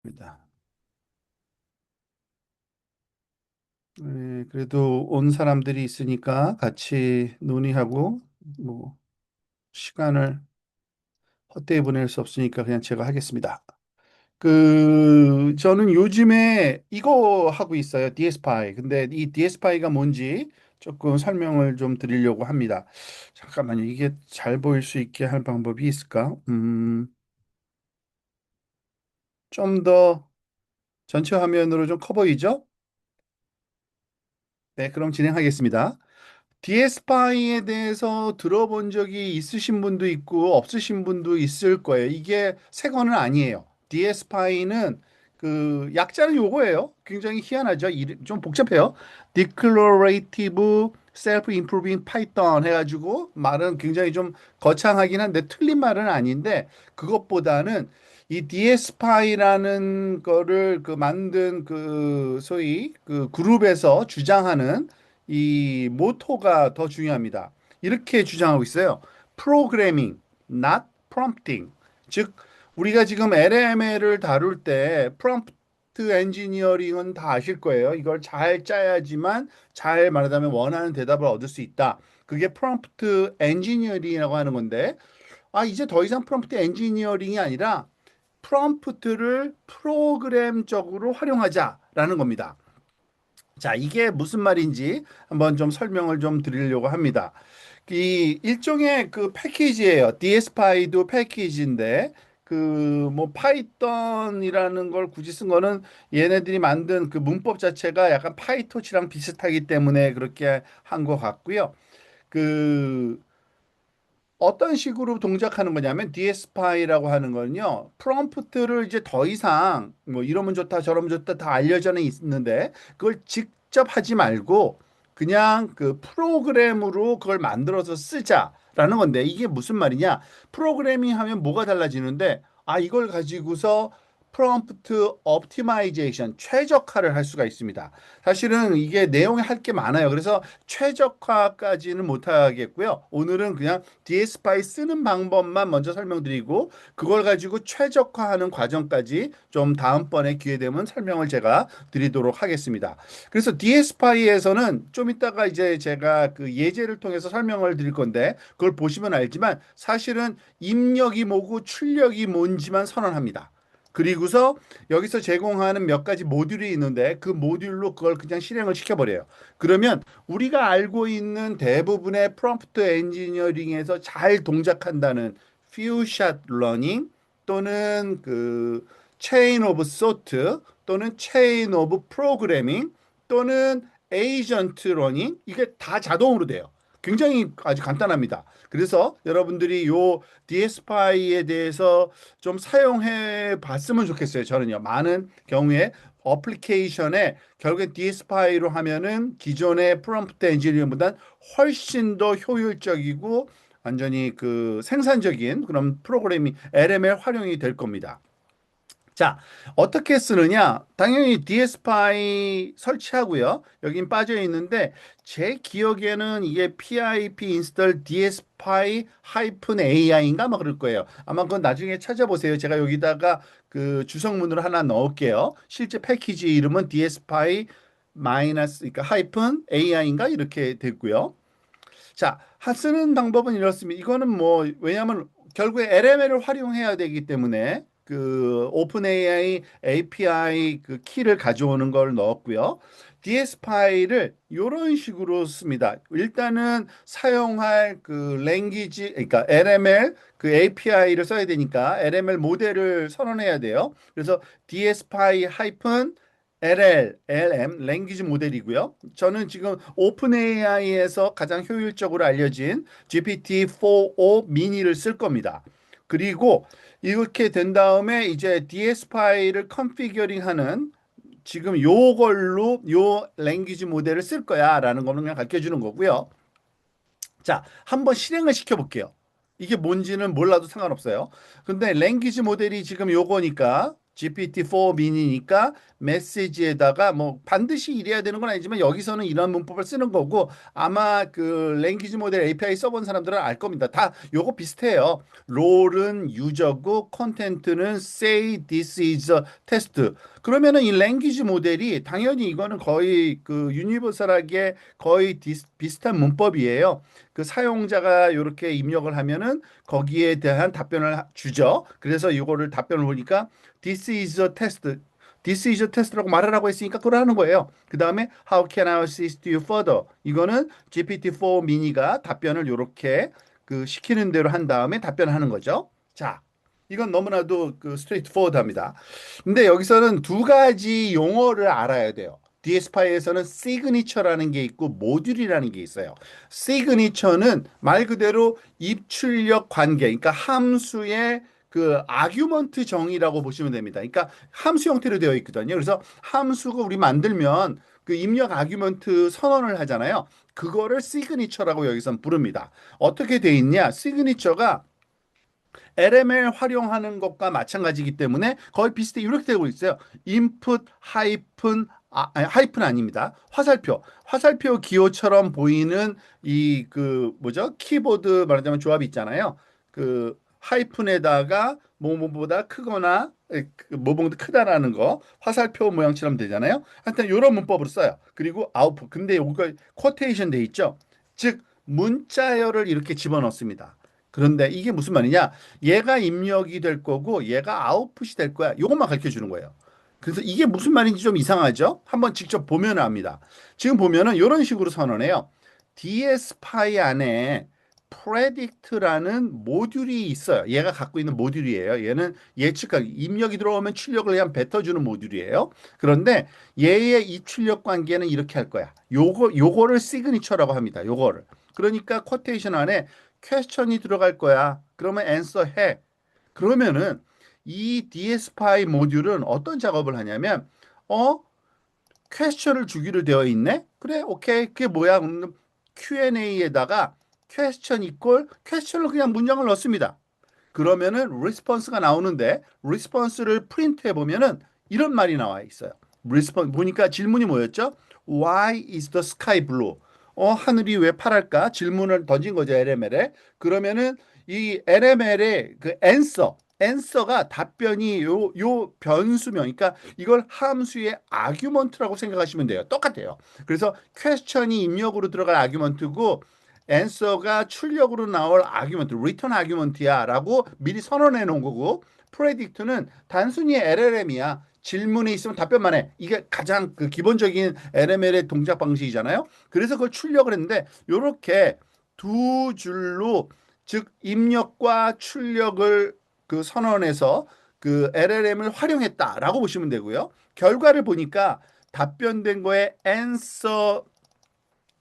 입니다. 그래도 온 사람들이 있으니까 같이 논의하고 뭐 시간을 헛되이 보낼 수 없으니까 그냥 제가 하겠습니다. 저는 요즘에 이거 하고 있어요. DS파이. 근데 이 DS파이가 뭔지 조금 설명을 좀 드리려고 합니다. 잠깐만요. 이게 잘 보일 수 있게 할 방법이 있을까? 좀 더 전체 화면으로 좀 커 보이죠? 네, 그럼 진행하겠습니다. DS파이에 대해서 들어본 적이 있으신 분도 있고 없으신 분도 있을 거예요. 이게 새 거는 아니에요. DS파이는 그 약자는 요거예요. 굉장히 희한하죠. 좀 복잡해요. Declarative Self-Improving Python 해가지고 말은 굉장히 좀 거창하긴 한데 틀린 말은 아닌데 그것보다는 이 DS파이라는 거를 그 만든 그 소위 그 그룹에서 주장하는 이 모토가 더 중요합니다. 이렇게 주장하고 있어요. Programming, not prompting. 즉, 우리가 지금 LML을 다룰 때 프롬프트 엔지니어링은 다 아실 거예요. 이걸 잘 짜야지만 잘 말하자면 원하는 대답을 얻을 수 있다. 그게 프롬프트 엔지니어링이라고 하는 건데, 이제 더 이상 프롬프트 엔지니어링이 아니라 프롬프트를 프로그램적으로 활용하자라는 겁니다. 자, 이게 무슨 말인지 한번 좀 설명을 좀 드리려고 합니다. 이 일종의 그 패키지예요. DS파이도 패키지인데 그 뭐 파이썬이라는 걸 굳이 쓴 거는 얘네들이 만든 그 문법 자체가 약간 파이토치랑 비슷하기 때문에 그렇게 한 것 같고요. 그 어떤 식으로 동작하는 거냐면 DS파이라고 하는 거는요. 프롬프트를 이제 더 이상 뭐 이러면 좋다 저러면 좋다 다 알려져 있는데 그걸 직접 하지 말고 그냥 그 프로그램으로 그걸 만들어서 쓰자라는 건데 이게 무슨 말이냐? 프로그래밍 하면 뭐가 달라지는데 이걸 가지고서 프롬프트 옵티마이제이션 최적화를 할 수가 있습니다. 사실은 이게 내용이 할 게 많아요. 그래서 최적화까지는 못 하겠고요. 오늘은 그냥 DS파이 쓰는 방법만 먼저 설명드리고 그걸 가지고 최적화하는 과정까지 좀 다음번에 기회 되면 설명을 제가 드리도록 하겠습니다. 그래서 DS파이에서는 좀 이따가 이제 제가 그 예제를 통해서 설명을 드릴 건데 그걸 보시면 알지만 사실은 입력이 뭐고 출력이 뭔지만 선언합니다. 그리고서 여기서 제공하는 몇 가지 모듈이 있는데 그 모듈로 그걸 그냥 실행을 시켜버려요. 그러면 우리가 알고 있는 대부분의 프롬프트 엔지니어링에서 잘 동작한다는 few-shot learning 또는 그 chain of thought 또는 chain of programming 또는 agent learning 이게 다 자동으로 돼요. 굉장히 아주 간단합니다. 그래서 여러분들이 요 DS파이에 대해서 좀 사용해 봤으면 좋겠어요. 저는요. 많은 경우에 어플리케이션에 결국에 DS파이로 하면은 기존의 프롬프트 엔지니어보다 훨씬 더 효율적이고 완전히 그 생산적인 그런 프로그래밍 LML 활용이 될 겁니다. 자, 어떻게 쓰느냐? 당연히 DS파이 설치하고요. 여긴 빠져 있는데 제 기억에는 이게 pip install DSPy-AI인가 뭐 그럴 거예요. 아마 그건 나중에 찾아보세요. 제가 여기다가 그 주석문으로 하나 넣을게요. 실제 패키지 이름은 DSPy 마이너스 그러니까 하이픈 AI인가 이렇게 됐고요. 자, 쓰는 방법은 이렇습니다. 이거는 뭐 왜냐하면 결국에 LML을 활용해야 되기 때문에 그 오픈 AI API 그 키를 가져오는 걸 넣었고요. DS 파일을 이런 식으로 씁니다. 일단은 사용할 그 랭귀지 그러니까 LML 그 API를 써야 되니까 LML 모델을 선언해야 돼요. 그래서 DSPy LM, 랭귀지 모델이고요. 저는 지금 오픈 AI에서 가장 효율적으로 알려진 GPT-4o 미니를 쓸 겁니다. 그리고 이렇게 된 다음에 이제 DS 파일을 컨피겨링하는 지금 요걸로 요 랭귀지 모델을 쓸 거야라는 거는 그냥 가르쳐 주는 거고요. 자, 한번 실행을 시켜 볼게요. 이게 뭔지는 몰라도 상관없어요. 근데 랭귀지 모델이 지금 요거니까 GPT-4 미니니까 메시지에다가 뭐 반드시 이래야 되는 건 아니지만 여기서는 이런 문법을 쓰는 거고 아마 그 랭귀지 모델 API 써본 사람들은 알 겁니다. 다 요거 비슷해요. 롤은 유저고 콘텐트는 say this is a test. 그러면은 이 랭귀지 모델이 당연히 이거는 거의 그 유니버설하게 거의 비슷한 문법이에요. 그 사용자가 이렇게 입력을 하면은 거기에 대한 답변을 주죠. 그래서 이거를 답변을 보니까 This is a test. This is a test라고 말을 하고 있으니까 그걸 하는 거예요. 그 다음에 How can I assist you further? 이거는 GPT-4 미니가 답변을 이렇게 그 시키는 대로 한 다음에 답변하는 거죠. 자, 이건 너무나도 그 스트레이트 포워드합니다. 근데 여기서는 두 가지 용어를 알아야 돼요. DSPi에서는 시그니처라는 게 있고 모듈이라는 게 있어요. 시그니처는 말 그대로 입출력 관계, 그러니까 함수의 그 아규먼트 정의라고 보시면 됩니다. 그러니까 함수 형태로 되어 있거든요. 그래서 함수가 우리 만들면 그 입력 아규먼트 선언을 하잖아요. 그거를 시그니처라고 여기선 부릅니다. 어떻게 돼 있냐? 시그니처가 LML 활용하는 것과 마찬가지이기 때문에 거의 비슷해 이렇게 되고 있어요. input 하이픈 아니, 하이픈 아닙니다. 화살표. 화살표 기호처럼 보이는 이 그 뭐죠? 키보드 말하자면 조합이 있잖아요. 그 하이픈에다가 뭐뭐보다 크거나 뭐뭐보다 크다라는 거 화살표 모양처럼 되잖아요. 하여튼 이런 문법으로 써요. 그리고 아웃풋. 근데 이거 쿼테이션 돼 있죠. 즉 문자열을 이렇게 집어넣습니다. 그런데 이게 무슨 말이냐? 얘가 입력이 될 거고 얘가 아웃풋이 될 거야. 이것만 가르쳐 주는 거예요. 그래서 이게 무슨 말인지 좀 이상하죠? 한번 직접 보면 압니다. 지금 보면은 이런 식으로 선언해요. DSPy 안에 predict라는 모듈이 있어요. 얘가 갖고 있는 모듈이에요. 얘는 예측하기, 입력이 들어오면 출력을 그냥 뱉어주는 모듈이에요. 그런데 얘의 이 출력 관계는 이렇게 할 거야. 요거를 시그니처라고 합니다. 요거를. 그러니까 쿼테이션 안에 퀘스천이 들어갈 거야. 그러면 answer 해. 그러면은 이 DSPy 모듈은 어떤 작업을 하냐면 퀘스천을 주기로 되어 있네. 그래, 오케이. 그게 뭐야? 그럼 Q&A에다가 퀘스천 이퀄 퀘스천을 그냥 문장을 넣습니다. 그러면은 리스폰스가 나오는데 리스폰스를 프린트해 보면은 이런 말이 나와 있어요. 리스폰 보니까 질문이 뭐였죠? Why is the sky blue? 하늘이 왜 파랄까? 질문을 던진 거죠, LML에. 그러면은 이 LML의 그 앤서가 답변이 요 변수명, 그러니까 이걸 함수의 아규먼트라고 생각하시면 돼요. 똑같아요. 그래서 퀘스천이 입력으로 들어갈 아규먼트고 앤서가 출력으로 나올 아규먼트, 리턴 아규먼트야라고 미리 선언해 놓은 거고 프레딕트는 단순히 LLM이야. 질문이 있으면 답변만 해. 이게 가장 그 기본적인 LML의 동작 방식이잖아요. 그래서 그걸 출력을 했는데 이렇게 두 줄로 즉 입력과 출력을 그 선언해서 그 LLM을 활용했다라고 보시면 되고요. 결과를 보니까 답변된 거에 answer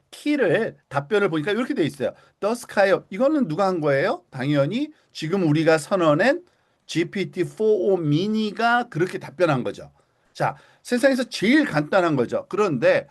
키를 답변을 보니까 이렇게 돼 있어요. The sky 이거는 누가 한 거예요? 당연히 지금 우리가 선언한 GPT-4o 미니가 그렇게 답변한 거죠. 자, 세상에서 제일 간단한 거죠. 그런데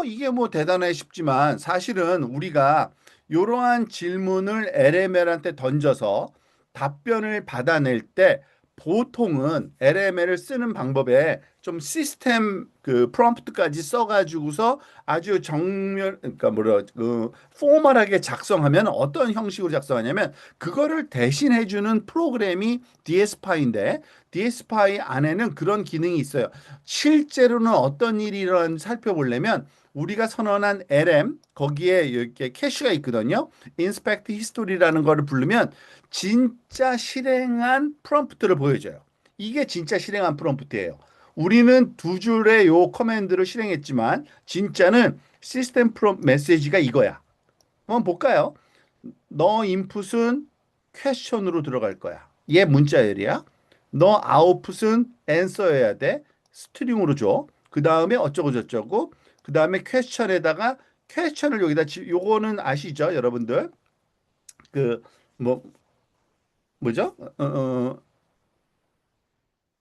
이게 뭐 대단해 싶지만 사실은 우리가 이러한 질문을 LML한테 던져서 답변을 받아낼 때 보통은 LML을 쓰는 방법에 좀 시스템 그 프롬프트까지 써가지고서 아주 정면 그러니까 뭐라 그 포멀하게 작성하면 어떤 형식으로 작성하냐면 그거를 대신해주는 프로그램이 DSPy인데 DSPy 안에는 그런 기능이 있어요. 실제로는 어떤 일이 일어나는지 살펴보려면 우리가 선언한 LM 거기에 이렇게 캐시가 있거든요. Inspect History라는 거를 부르면 진짜 실행한 프롬프트를 보여줘요. 이게 진짜 실행한 프롬프트예요. 우리는 두 줄의 요 커맨드를 실행했지만 진짜는 시스템 프롬 메시지가 이거야. 한번 볼까요? 너 인풋은 퀘스천으로 들어갈 거야. 얘 문자열이야. 너 아웃풋은 앤서여야 돼. 스트링으로 줘. 그 다음에 어쩌고 저쩌고. 그 다음에 퀘스천에다가 퀘스천을 여기다 요거는 아시죠, 여러분들? 그 뭐 뭐죠?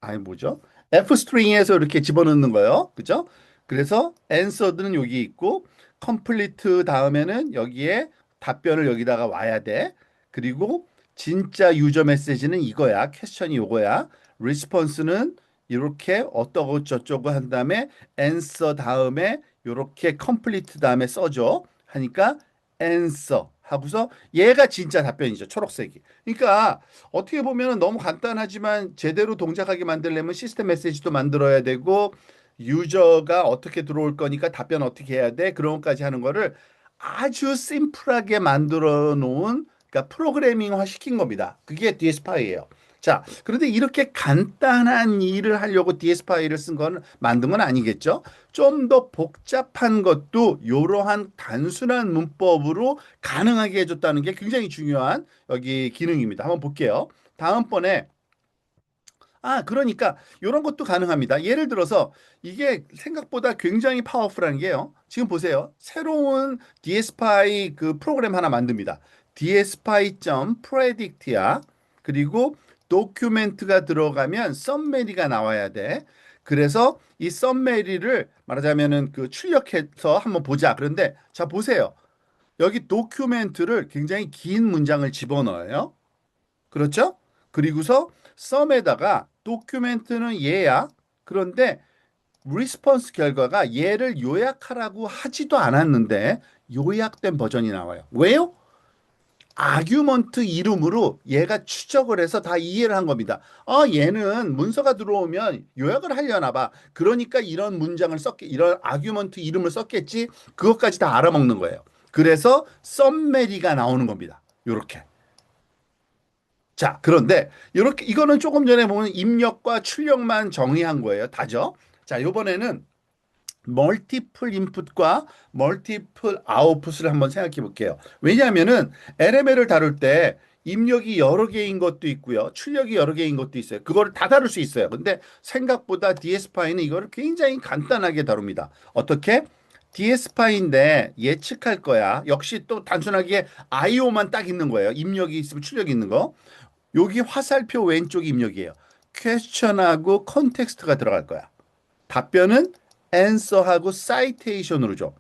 아니 뭐죠? F 스트링에서 이렇게 집어넣는 거예요. 그죠? 그래서 answer는 여기 있고 complete 다음에는 여기에 답변을 여기다가 와야 돼. 그리고 진짜 유저 메시지는 이거야. 퀘스천이 요거야. response는 이렇게 어떠고 저쩌고 한 다음에 answer 다음에 이렇게 complete 다음에 써줘. 하니까 answer 하고서 얘가 진짜 답변이죠. 초록색이. 그러니까 어떻게 보면 너무 간단하지만 제대로 동작하게 만들려면 시스템 메시지도 만들어야 되고 유저가 어떻게 들어올 거니까 답변 어떻게 해야 돼? 그런 것까지 하는 거를 아주 심플하게 만들어 놓은 그러니까 프로그래밍화 시킨 겁니다. 그게 DS파이예요. 자, 그런데 이렇게 간단한 일을 하려고 DS파이를 쓴 건 만든 건 아니겠죠? 좀 더 복잡한 것도 이러한 단순한 문법으로 가능하게 해줬다는 게 굉장히 중요한 여기 기능입니다. 한번 볼게요. 다음번에 그러니까 이런 것도 가능합니다. 예를 들어서 이게 생각보다 굉장히 파워풀한 게요. 지금 보세요. 새로운 DSPy 그 프로그램 하나 만듭니다. DSPy.predict야. 그리고 도큐멘트가 들어가면 썸메리가 나와야 돼. 그래서 이 썸메리를 말하자면은 그 출력해서 한번 보자. 그런데 자 보세요. 여기 도큐멘트를 굉장히 긴 문장을 집어넣어요. 그렇죠? 그리고서 썸에다가 도큐멘트는 얘야. 그런데 리스폰스 결과가 얘를 요약하라고 하지도 않았는데 요약된 버전이 나와요. 왜요? 아규먼트 이름으로 얘가 추적을 해서 다 이해를 한 겁니다. 얘는 문서가 들어오면 요약을 하려나 봐. 그러니까 이런 문장을 썼겠, 이런 아규먼트 이름을 썼겠지. 그것까지 다 알아먹는 거예요. 그래서 썸메리가 나오는 겁니다. 요렇게. 자, 그런데 이렇게 이거는 조금 전에 보면 입력과 출력만 정의한 거예요. 다죠? 자, 이번에는 멀티플 인풋과 멀티플 아웃풋을 한번 생각해 볼게요. 왜냐하면은 LML을 다룰 때 입력이 여러 개인 것도 있고요. 출력이 여러 개인 것도 있어요. 그거를 다 다룰 수 있어요. 근데 생각보다 DS파이는 이거를 굉장히 간단하게 다룹니다. 어떻게? DS파이인데 예측할 거야. 역시 또 단순하게 IO만 딱 있는 거예요. 입력이 있으면 출력이 있는 거. 여기 화살표 왼쪽 입력이에요. 퀘스천하고 컨텍스트가 들어갈 거야. 답변은 answer하고 citation으로 줘.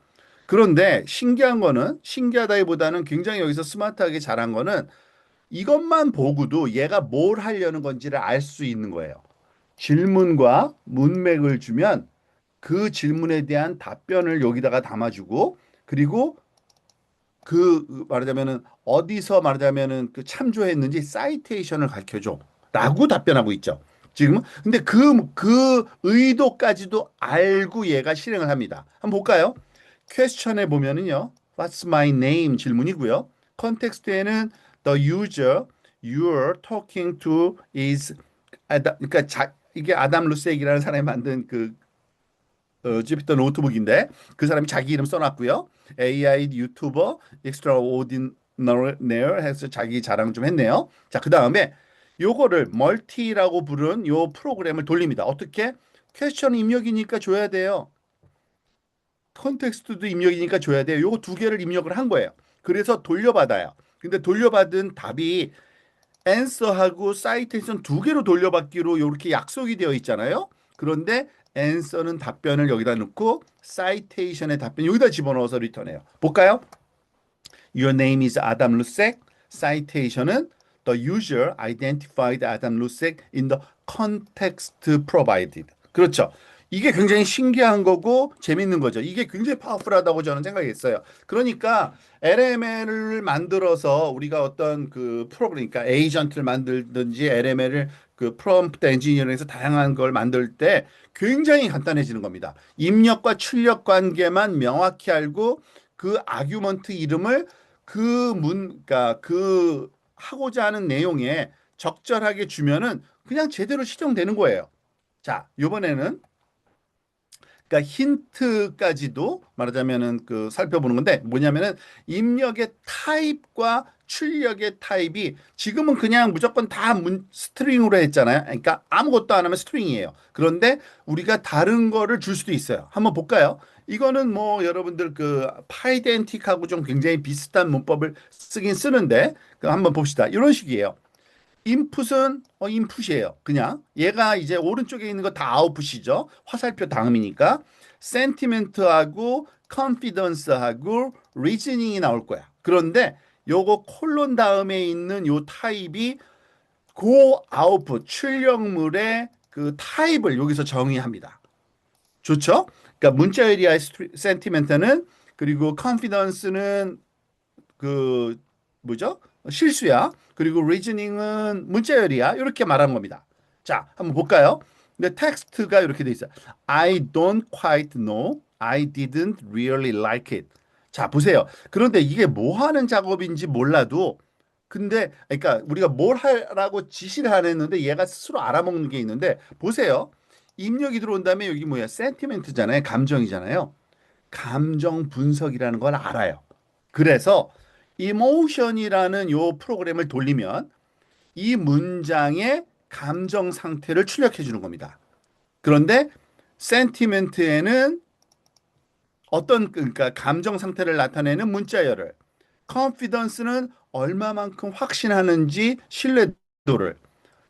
그런데 신기한 거는 신기하다기보다는 굉장히 여기서 스마트하게 잘한 거는 이것만 보고도 얘가 뭘 하려는 건지를 알 수 있는 거예요. 질문과 문맥을 주면 그 질문에 대한 답변을 여기다가 담아주고 그리고 그 말하자면은 어디서 말하자면은 그 참조했는지 사이테이션을 가르쳐 줘라고 답변하고 있죠. 지금은 근데 그 의도까지도 알고 얘가 실행을 합니다. 한번 볼까요? 퀘스천에 보면은요. What's my name 질문이고요. 컨텍스트에는 the user you're talking to is 그러니까 이게 아담 루섹이라는 사람이 만든 그 주피터 노트북인데 그 사람이 자기 이름 써놨고요. AI 유튜버 extraordinaire 해서 자기 자랑 좀 했네요. 자, 그 다음에 요거를 멀티라고 부른 요 프로그램을 돌립니다. 어떻게? 퀘스천 입력이니까 줘야 돼요. 컨텍스트도 입력이니까 줘야 돼요. 요거 두 개를 입력을 한 거예요. 그래서 돌려받아요. 근데 돌려받은 답이 answer하고 citation 두 개로 돌려받기로 이렇게 약속이 되어 있잖아요. 그런데 answer는 답변을 여기다 넣고 citation의 답변 여기다 집어넣어서 리턴해요. 볼까요? Your name is Adam Lusek. Citation은 the user identified Adam Lusek in the context provided. 그렇죠. 이게 굉장히 신기한 거고 재밌는 거죠. 이게 굉장히 파워풀하다고 저는 생각했어요. 그러니까 LML을 만들어서 우리가 어떤 그 프로그램, 그러니까 에이전트를 만들든지 LML을 그 프롬프트 엔지니어링에서 다양한 걸 만들 때 굉장히 간단해지는 겁니다. 입력과 출력 관계만 명확히 알고 그 아규먼트 이름을 그러니까 그 하고자 하는 내용에 적절하게 주면은 그냥 제대로 실행되는 거예요. 자, 이번에는 그러니까 힌트까지도 말하자면은 그 살펴보는 건데 뭐냐면은 입력의 타입과 출력의 타입이 지금은 그냥 무조건 다 스트링으로 했잖아요. 그러니까 아무것도 안 하면 스트링이에요. 그런데 우리가 다른 거를 줄 수도 있어요. 한번 볼까요? 이거는 뭐 여러분들 그 파이덴틱하고 좀 굉장히 비슷한 문법을 쓰긴 쓰는데 그 한번 봅시다. 이런 식이에요. 인풋은 인풋이에요. 그냥 얘가 이제 오른쪽에 있는 거 다 아웃풋이죠. 화살표 다음이니까 센티멘트하고 컨피던스하고 리즈닝이 나올 거야. 그런데 요거 콜론 다음에 있는 요 타입이 고 아웃풋 출력물의 그 타입을 여기서 정의합니다. 좋죠? 그러니까 문자열이야 센티멘트는 그리고 confidence는 그 뭐죠? 실수야. 그리고 reasoning은 문자열이야. 이렇게 말하는 겁니다. 자, 한번 볼까요? 근데 텍스트가 이렇게 돼 있어요. I don't quite know. I didn't really like it. 자, 보세요. 그런데 이게 뭐 하는 작업인지 몰라도 근데 그러니까 우리가 뭘 하라고 지시를 안 했는데 얘가 스스로 알아먹는 게 있는데 보세요. 입력이 들어온 다음에 여기 뭐야? 센티멘트잖아요. 감정이잖아요. 감정 분석이라는 걸 알아요. 그래서 이모션이라는 요 프로그램을 돌리면 이 문장의 감정 상태를 출력해 주는 겁니다. 그런데 센티멘트에는 어떤 그러니까 감정 상태를 나타내는 문자열을, confidence는 얼마만큼 확신하는지 신뢰도를,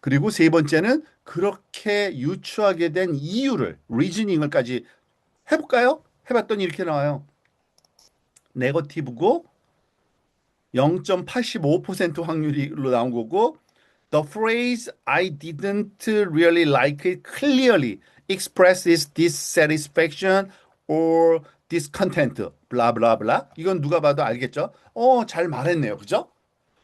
그리고 세 번째는 그렇게 유추하게 된 이유를, 리즈닝을까지 해볼까요? 해봤더니 이렇게 나와요. 네거티브고 0.85% 확률로 나온 거고 The phrase I didn't really like it clearly expresses dissatisfaction or discontent. 블라블라블라. 이건 누가 봐도 알겠죠? 잘 말했네요. 그죠?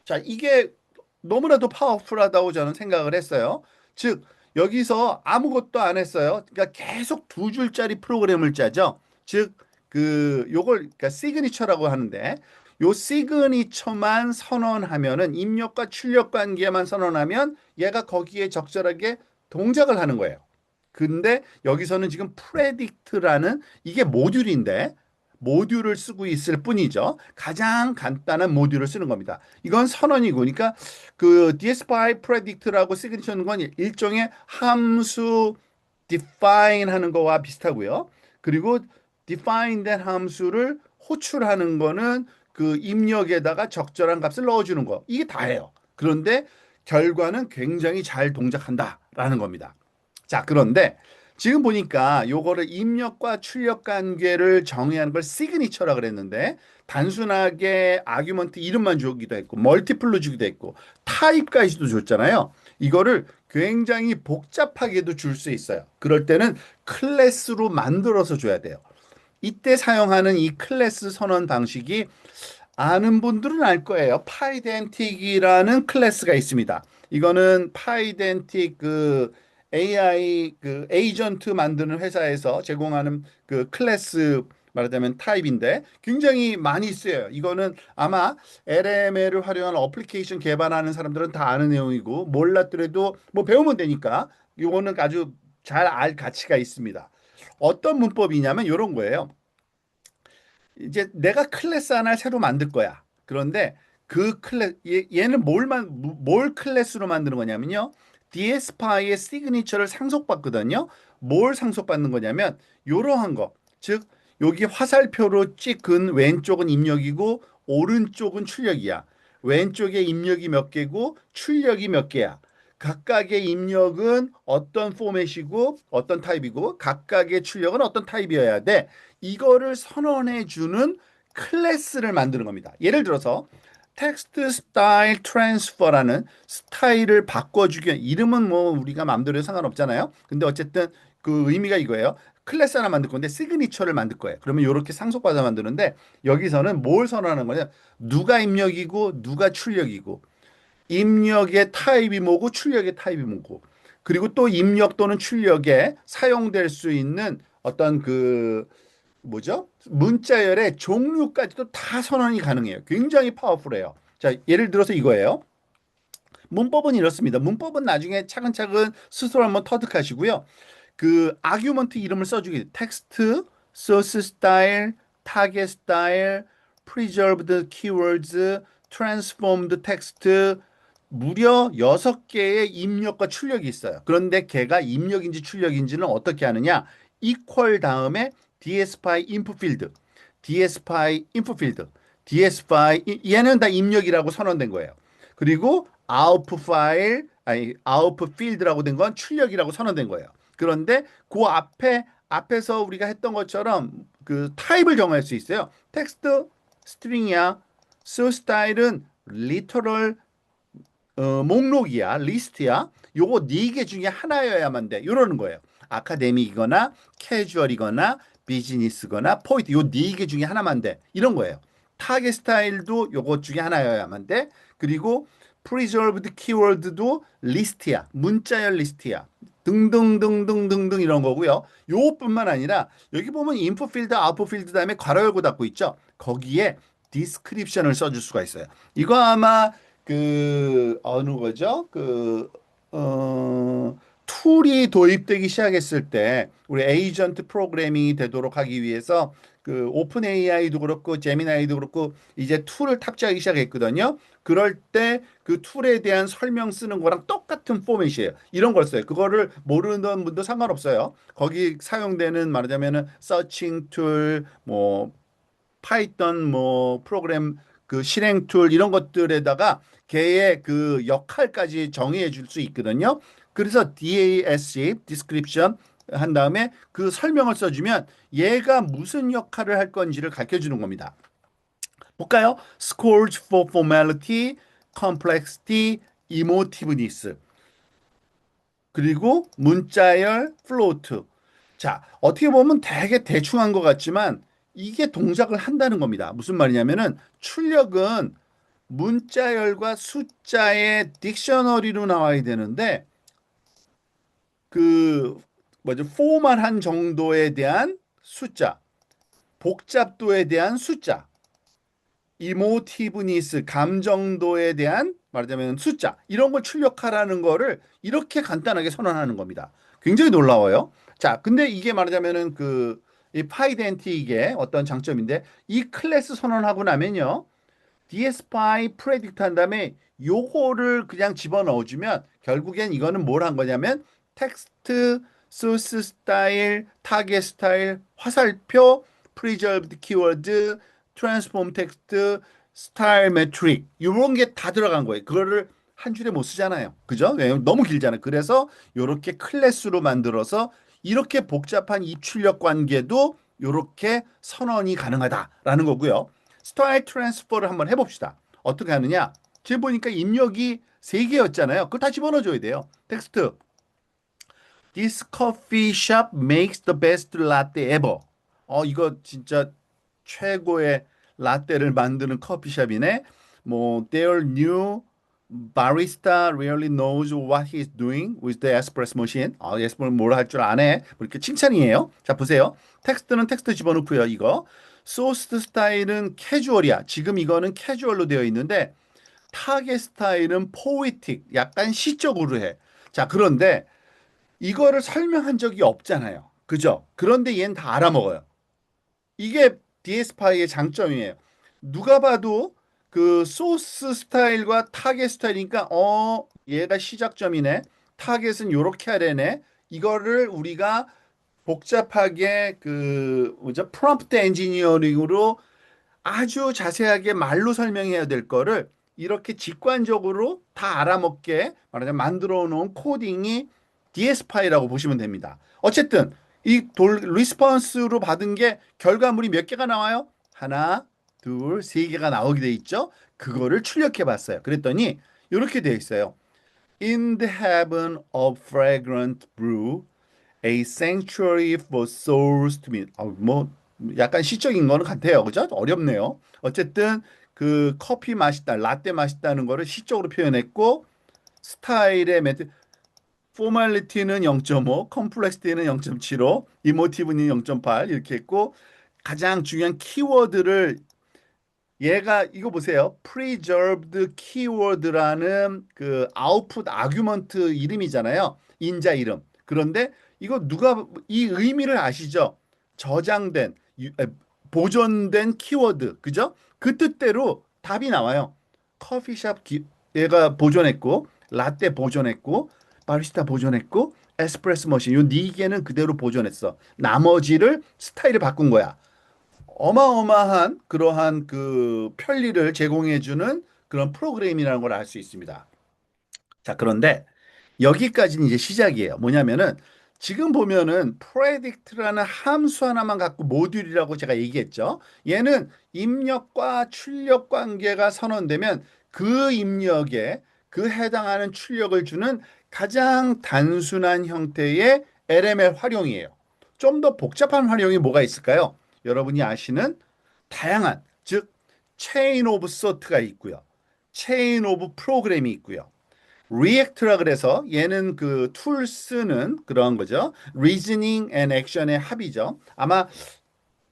자, 이게 너무나도 파워풀하다고 저는 생각을 했어요. 즉, 여기서 아무것도 안 했어요. 그러니까 계속 두 줄짜리 프로그램을 짜죠. 즉, 요걸, 그러니까 시그니처라고 하는데, 요 시그니처만 선언하면은 입력과 출력 관계만 선언하면 얘가 거기에 적절하게 동작을 하는 거예요. 근데 여기서는 지금 predict라는 이게 모듈인데 모듈을 쓰고 있을 뿐이죠. 가장 간단한 모듈을 쓰는 겁니다. 이건 선언이고, 그러니까 그 dspy predict라고 시그니처는 건 일종의 함수 define 하는 거와 비슷하고요. 그리고 define 된 함수를 호출하는 거는 그 입력에다가 적절한 값을 넣어주는 거. 이게 다예요. 그런데 결과는 굉장히 잘 동작한다라는 겁니다. 자, 그런데 지금 보니까 요거를 입력과 출력 관계를 정의하는 걸 시그니처라 그랬는데 단순하게 아규먼트 이름만 주기도 했고 멀티플로 주기도 했고 타입까지도 줬잖아요. 이거를 굉장히 복잡하게도 줄 수 있어요. 그럴 때는 클래스로 만들어서 줘야 돼요. 이때 사용하는 이 클래스 선언 방식이 아는 분들은 알 거예요. 파이덴틱이라는 클래스가 있습니다. 이거는 파이덴틱 그 AI 그 에이전트 만드는 회사에서 제공하는 그 클래스 말하자면 타입인데 굉장히 많이 쓰여요. 이거는 아마 LML을 활용한 어플리케이션 개발하는 사람들은 다 아는 내용이고 몰랐더라도 뭐 배우면 되니까 이거는 아주 잘 알 가치가 있습니다. 어떤 문법이냐면 이런 거예요. 이제 내가 클래스 하나를 새로 만들 거야. 그런데 그 얘는 뭘 클래스로 만드는 거냐면요. DSPy의 시그니처를 상속받거든요. 뭘 상속받는 거냐면 이러한 거. 즉 여기 화살표로 찍은 왼쪽은 입력이고 오른쪽은 출력이야. 왼쪽에 입력이 몇 개고 출력이 몇 개야. 각각의 입력은 어떤 포맷이고 어떤 타입이고 각각의 출력은 어떤 타입이어야 돼. 이거를 선언해 주는 클래스를 만드는 겁니다. 예를 들어서 텍스트 스타일 트랜스퍼라는 스타일을 바꿔주기 이름은 뭐 우리가 마음대로 해도 상관없잖아요. 근데 어쨌든 그 의미가 이거예요. 클래스 하나 만들 건데 시그니처를 만들 거예요. 그러면 이렇게 상속받아 만드는데 여기서는 뭘 선언하는 거냐? 누가 입력이고 누가 출력이고 입력의 타입이 뭐고 출력의 타입이 뭐고 그리고 또 입력 또는 출력에 사용될 수 있는 어떤 그 뭐죠? 문자열의 종류까지도 다 선언이 가능해요. 굉장히 파워풀해요. 자, 예를 들어서 이거예요. 문법은 이렇습니다. 문법은 나중에 차근차근 스스로 한번 터득하시고요. 그 아규먼트 이름을 써주기 텍스트, 소스 스타일, 타겟 스타일, preserved keywords, transformed text 무려 6개의 입력과 출력이 있어요. 그런데 걔가 입력인지 출력인지는 어떻게 하느냐? equal 다음에 dspy input field, dspy input field, dspy 얘는 다 입력이라고 선언된 거예요. 그리고 output file, 아니 output field라고 된 건 출력이라고 선언된 거예요. 그런데 그 앞에서 우리가 했던 것처럼 그 타입을 정할 수 있어요. 텍스트 스트링이야. source style은 literal 목록이야, 리스트야. 요거 네 개 중에 하나여야만 돼. 이러는 거예요. 아카데믹이거나 캐주얼이거나 비즈니스거나 포인트 요 네 개 중에 하나만 돼. 이런 거예요. 타겟 스타일도 요것 중에 하나여야만 돼. 그리고 preserved 키워드도 리스트야. 문자열 리스트야. 등등등등등등 이런 거고요. 요것뿐만 아니라 여기 보면 인포 필드, 아웃풋 필드 다음에 괄호 열고 닫고 있죠. 거기에 디스크립션을 써줄 수가 있어요. 이거 아마 어느 거죠? 툴이 도입되기 시작했을 때 우리 에이전트 프로그래밍이 되도록 하기 위해서 오픈 AI도 그렇고 제미나이도 그렇고 이제 툴을 탑재하기 시작했거든요. 그럴 때 그 툴에 대한 설명 쓰는 거랑 똑같은 포맷이에요. 이런 걸 써요. 그거를 모르는 분도 상관없어요. 거기 사용되는 말하자면은 서칭 툴, 뭐 파이썬 뭐 프로그램 실행 툴 이런 것들에다가 걔의 역할까지 정의해 줄 수 있거든요. 그래서 DASC, description 한 다음에 그 설명을 써주면 얘가 무슨 역할을 할 건지를 가르쳐 주는 겁니다. 볼까요? Scores for formality, complexity, emotiveness. 그리고 문자열, float. 자, 어떻게 보면 되게 대충한 것 같지만 이게 동작을 한다는 겁니다. 무슨 말이냐면은 출력은 문자열과 숫자의 딕셔너리로 나와야 되는데 그 포멀한 정도에 대한 숫자, 복잡도에 대한 숫자, 이모티브니스 감정도에 대한 말하자면 숫자 이런 걸 출력하라는 거를 이렇게 간단하게 선언하는 겁니다. 굉장히 놀라워요. 자, 근데 이게 말하자면은 이 파이덴티 이게 어떤 장점인데 이 클래스 선언하고 나면요. DSPy 프레딕트 한 다음에 요거를 그냥 집어넣어주면 결국엔 이거는 뭘 한 거냐면 텍스트, 소스 스타일, 타겟 스타일, 화살표, preserved 키워드, 트랜스폼 텍스트, 스타일 매트릭 이런 게 다 들어간 거예요. 그거를 한 줄에 못 쓰잖아요. 그죠? 왜냐면 너무 길잖아요. 그래서 이렇게 클래스로 만들어서 이렇게 복잡한 입출력 관계도 이렇게 선언이 가능하다라는 거고요. 스타일 트랜스퍼를 한번 해봅시다. 어떻게 하느냐? 지금 보니까 입력이 3개였잖아요. 그거 다 집어넣어줘야 돼요. 텍스트. This coffee shop makes the best latte ever. 이거 진짜 최고의 라떼를 만드는 커피숍이네. 뭐, their new barista really knows what he's doing with the espresso machine. 에스프레소 뭘 할 줄 아네. 뭐 이렇게 칭찬이에요. 자, 보세요. 텍스트는 텍스트 집어넣고요. 이거. 소스 스타일은 캐주얼이야. 지금 이거는 캐주얼로 되어 있는데 타겟 스타일은 포에틱, 약간 시적으로 해. 자, 그런데 이거를 설명한 적이 없잖아요. 그죠? 그런데 얘는 다 알아먹어요. 이게 DS파이의 장점이에요. 누가 봐도 소스 스타일과 타겟 스타일이니까 얘가 시작점이네. 타겟은 요렇게 하려네. 이거를 우리가 복잡하게 뭐죠? 프롬프트 엔지니어링으로 아주 자세하게 말로 설명해야 될 거를 이렇게 직관적으로 다 알아먹게 말하자면 만들어 놓은 코딩이 DS파이라고 보시면 됩니다. 어쨌든 리스폰스로 받은 게 결과물이 몇 개가 나와요? 하나, 둘, 세 개가 나오게 돼 있죠. 그거를 출력해 봤어요. 그랬더니 이렇게 돼 있어요. In the heaven of fragrant brew, A sanctuary for souls to meet. 뭐 약간 시적인 거는 같아요. 그죠? 어렵네요. 어쨌든 커피 맛있다, 라떼 맛있다는 거를 시적으로 표현했고 스타일의 멘트 포멀리티는 0.5, 컴플렉시티는 0.75, 이모티브는 0.8 이렇게 했고 가장 중요한 키워드를 얘가 이거 보세요. preserved keyword라는 아웃풋 아규먼트 이름이잖아요. 인자 이름. 그런데 이거 누가 이 의미를 아시죠? 저장된 보존된 키워드. 그죠? 그 뜻대로 답이 나와요. 커피숍 얘가 보존했고 라떼 보존했고 바리스타 보존했고 에스프레소 머신 요 네 개는 그대로 보존했어. 나머지를 스타일을 바꾼 거야. 어마어마한 그러한 편리를 제공해주는 그런 프로그램이라는 걸 알 수 있습니다. 자, 그런데 여기까지는 이제 시작이에요. 뭐냐면은 지금 보면은 predict라는 함수 하나만 갖고 모듈이라고 제가 얘기했죠. 얘는 입력과 출력 관계가 선언되면 그 입력에 그 해당하는 출력을 주는 가장 단순한 형태의 LML 활용이에요. 좀 더 복잡한 활용이 뭐가 있을까요? 여러분이 아시는 다양한, 즉 체인 오브 소트가 있고요. 체인 오브 프로그램이 있고요. 리액트라 그래서 얘는 그 툴 쓰는 그런 거죠. 리즈닝 앤 액션의 합이죠. 아마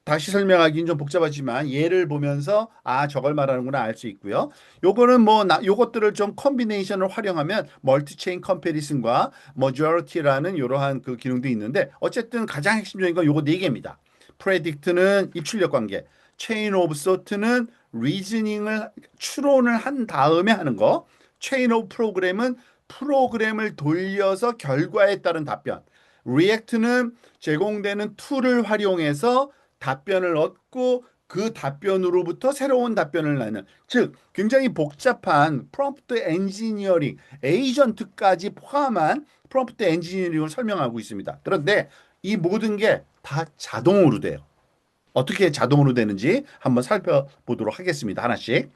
다시 설명하기는 좀 복잡하지만 예를 보면서 아 저걸 말하는구나 알 수 있고요. 요거는 뭐 요것들을 좀 컨비네이션을 활용하면 멀티 체인 컴패리슨과 머저리티라는 이러한 그 기능도 있는데 어쨌든 가장 핵심적인 건 요거 네 개입니다. 프레딕트는 입출력 관계, 체인 오브 소트는 리즈닝을 추론을 한 다음에 하는 거, 체인 오브 프로그램은 프로그램을 돌려서 결과에 따른 답변, 리액트는 제공되는 툴을 활용해서 답변을 얻고 그 답변으로부터 새로운 답변을 내는 즉 굉장히 복잡한 프롬프트 엔지니어링 에이전트까지 포함한 프롬프트 엔지니어링을 설명하고 있습니다. 그런데 이 모든 게 다 자동으로 돼요. 어떻게 자동으로 되는지 한번 살펴보도록 하겠습니다. 하나씩.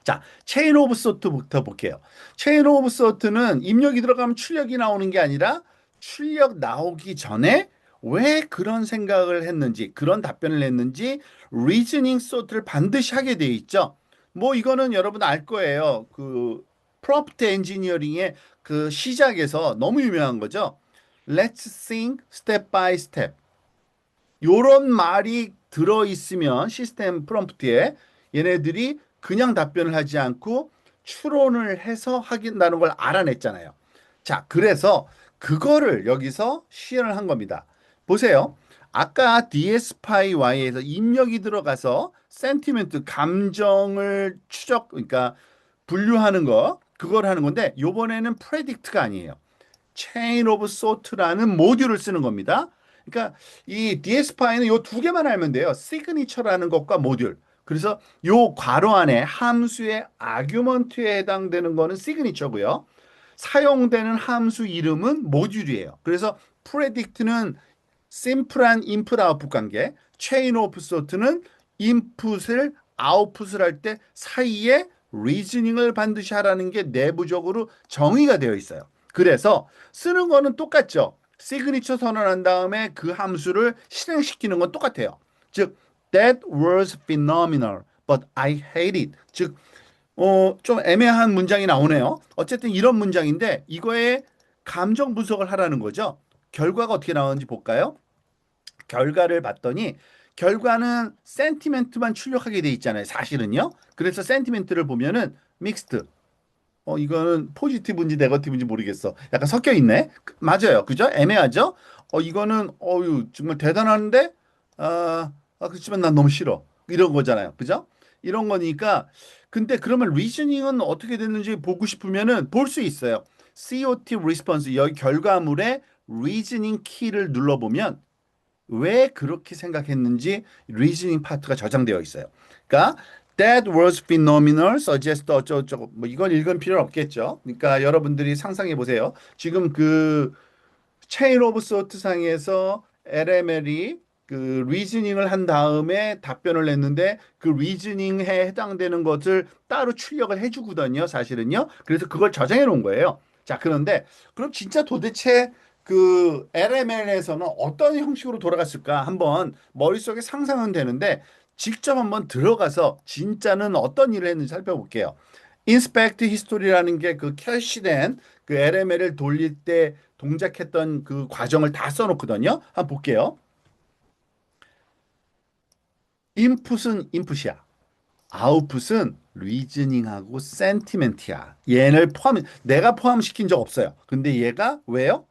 자, 체인 오브 소트부터 볼게요. 체인 오브 소트는 입력이 들어가면 출력이 나오는 게 아니라 출력 나오기 전에 왜 그런 생각을 했는지, 그런 답변을 했는지 리즈닝 소트를 반드시 하게 돼 있죠. 뭐 이거는 여러분 알 거예요. 그 프롬프트 엔지니어링의 그 시작에서 너무 유명한 거죠. Let's think step by step. 요런 말이 들어있으면 시스템 프롬프트에 얘네들이 그냥 답변을 하지 않고 추론을 해서 하긴다는 걸 알아냈잖아요. 자, 그래서 그거를 여기서 시연을 한 겁니다. 보세요. 아까 DSPy에서 입력이 들어가서 센티멘트, 감정을 그러니까 분류하는 거, 그걸 하는 건데, 요번에는 프레딕트가 아니에요. 체인 오브 소트라는 모듈을 쓰는 겁니다. 그러니까 이 DS파이는 요 두 개만 알면 돼요. 시그니처라는 것과 모듈. 그래서 요 괄호 안에 함수의 아규먼트에 해당되는 거는 시그니처고요. 사용되는 함수 이름은 모듈이에요. 그래서 프레딕트는 심플한 인풋 아웃풋 관계, 체인 오브 소트는 인풋을 아웃풋을 할 때 사이에 리즈닝을 반드시 하라는 게 내부적으로 정의가 되어 있어요. 그래서 쓰는 거는 똑같죠. 시그니처 선언한 다음에 그 함수를 실행시키는 건 똑같아요. 즉, that was phenomenal, but I hate it. 즉, 좀 애매한 문장이 나오네요. 어쨌든 이런 문장인데 이거에 감정 분석을 하라는 거죠. 결과가 어떻게 나오는지 볼까요? 결과를 봤더니 결과는 센티멘트만 출력하게 돼 있잖아요. 사실은요. 그래서 센티멘트를 보면은 믹스드. 이거는 포지티브인지 네거티브인지 모르겠어. 약간 섞여 있네. 맞아요. 그죠? 애매하죠? 이거는 정말 대단한데 그렇지만 난 너무 싫어. 이런 거잖아요. 그죠? 이런 거니까 근데 그러면 리즈닝은 어떻게 됐는지 보고 싶으면은 볼 수 있어요. COT response 여기 결과물에 리즈닝 키를 눌러보면 왜 그렇게 생각했는지 리즈닝 파트가 저장되어 있어요. 그러니까 that was phenomenal, suggest 어쩌고저쩌고 뭐 이건 읽을 필요는 없겠죠. 그러니까 여러분들이 상상해 보세요. 지금 그 체인 오브 소트 상에서 LML이 그 리즈닝을 한 다음에 답변을 냈는데 그 리즈닝에 해당되는 것을 따로 출력을 해주거든요. 사실은요. 그래서 그걸 저장해 놓은 거예요. 자, 그런데 그럼 진짜 도대체 그 LML에서는 어떤 형식으로 돌아갔을까 한번 머릿속에 상상은 되는데 직접 한번 들어가서 진짜는 어떤 일을 했는지 살펴볼게요. 인스펙트 히스토리라는 게 그 캐시된 그 LML을 돌릴 때 동작했던 그 과정을 다 써놓거든요. 한번 볼게요. 인풋은 인풋이야. 아웃풋은 리즈닝하고 센티멘트야. 얘를 내가 포함시킨 적 없어요. 근데 얘가 왜요?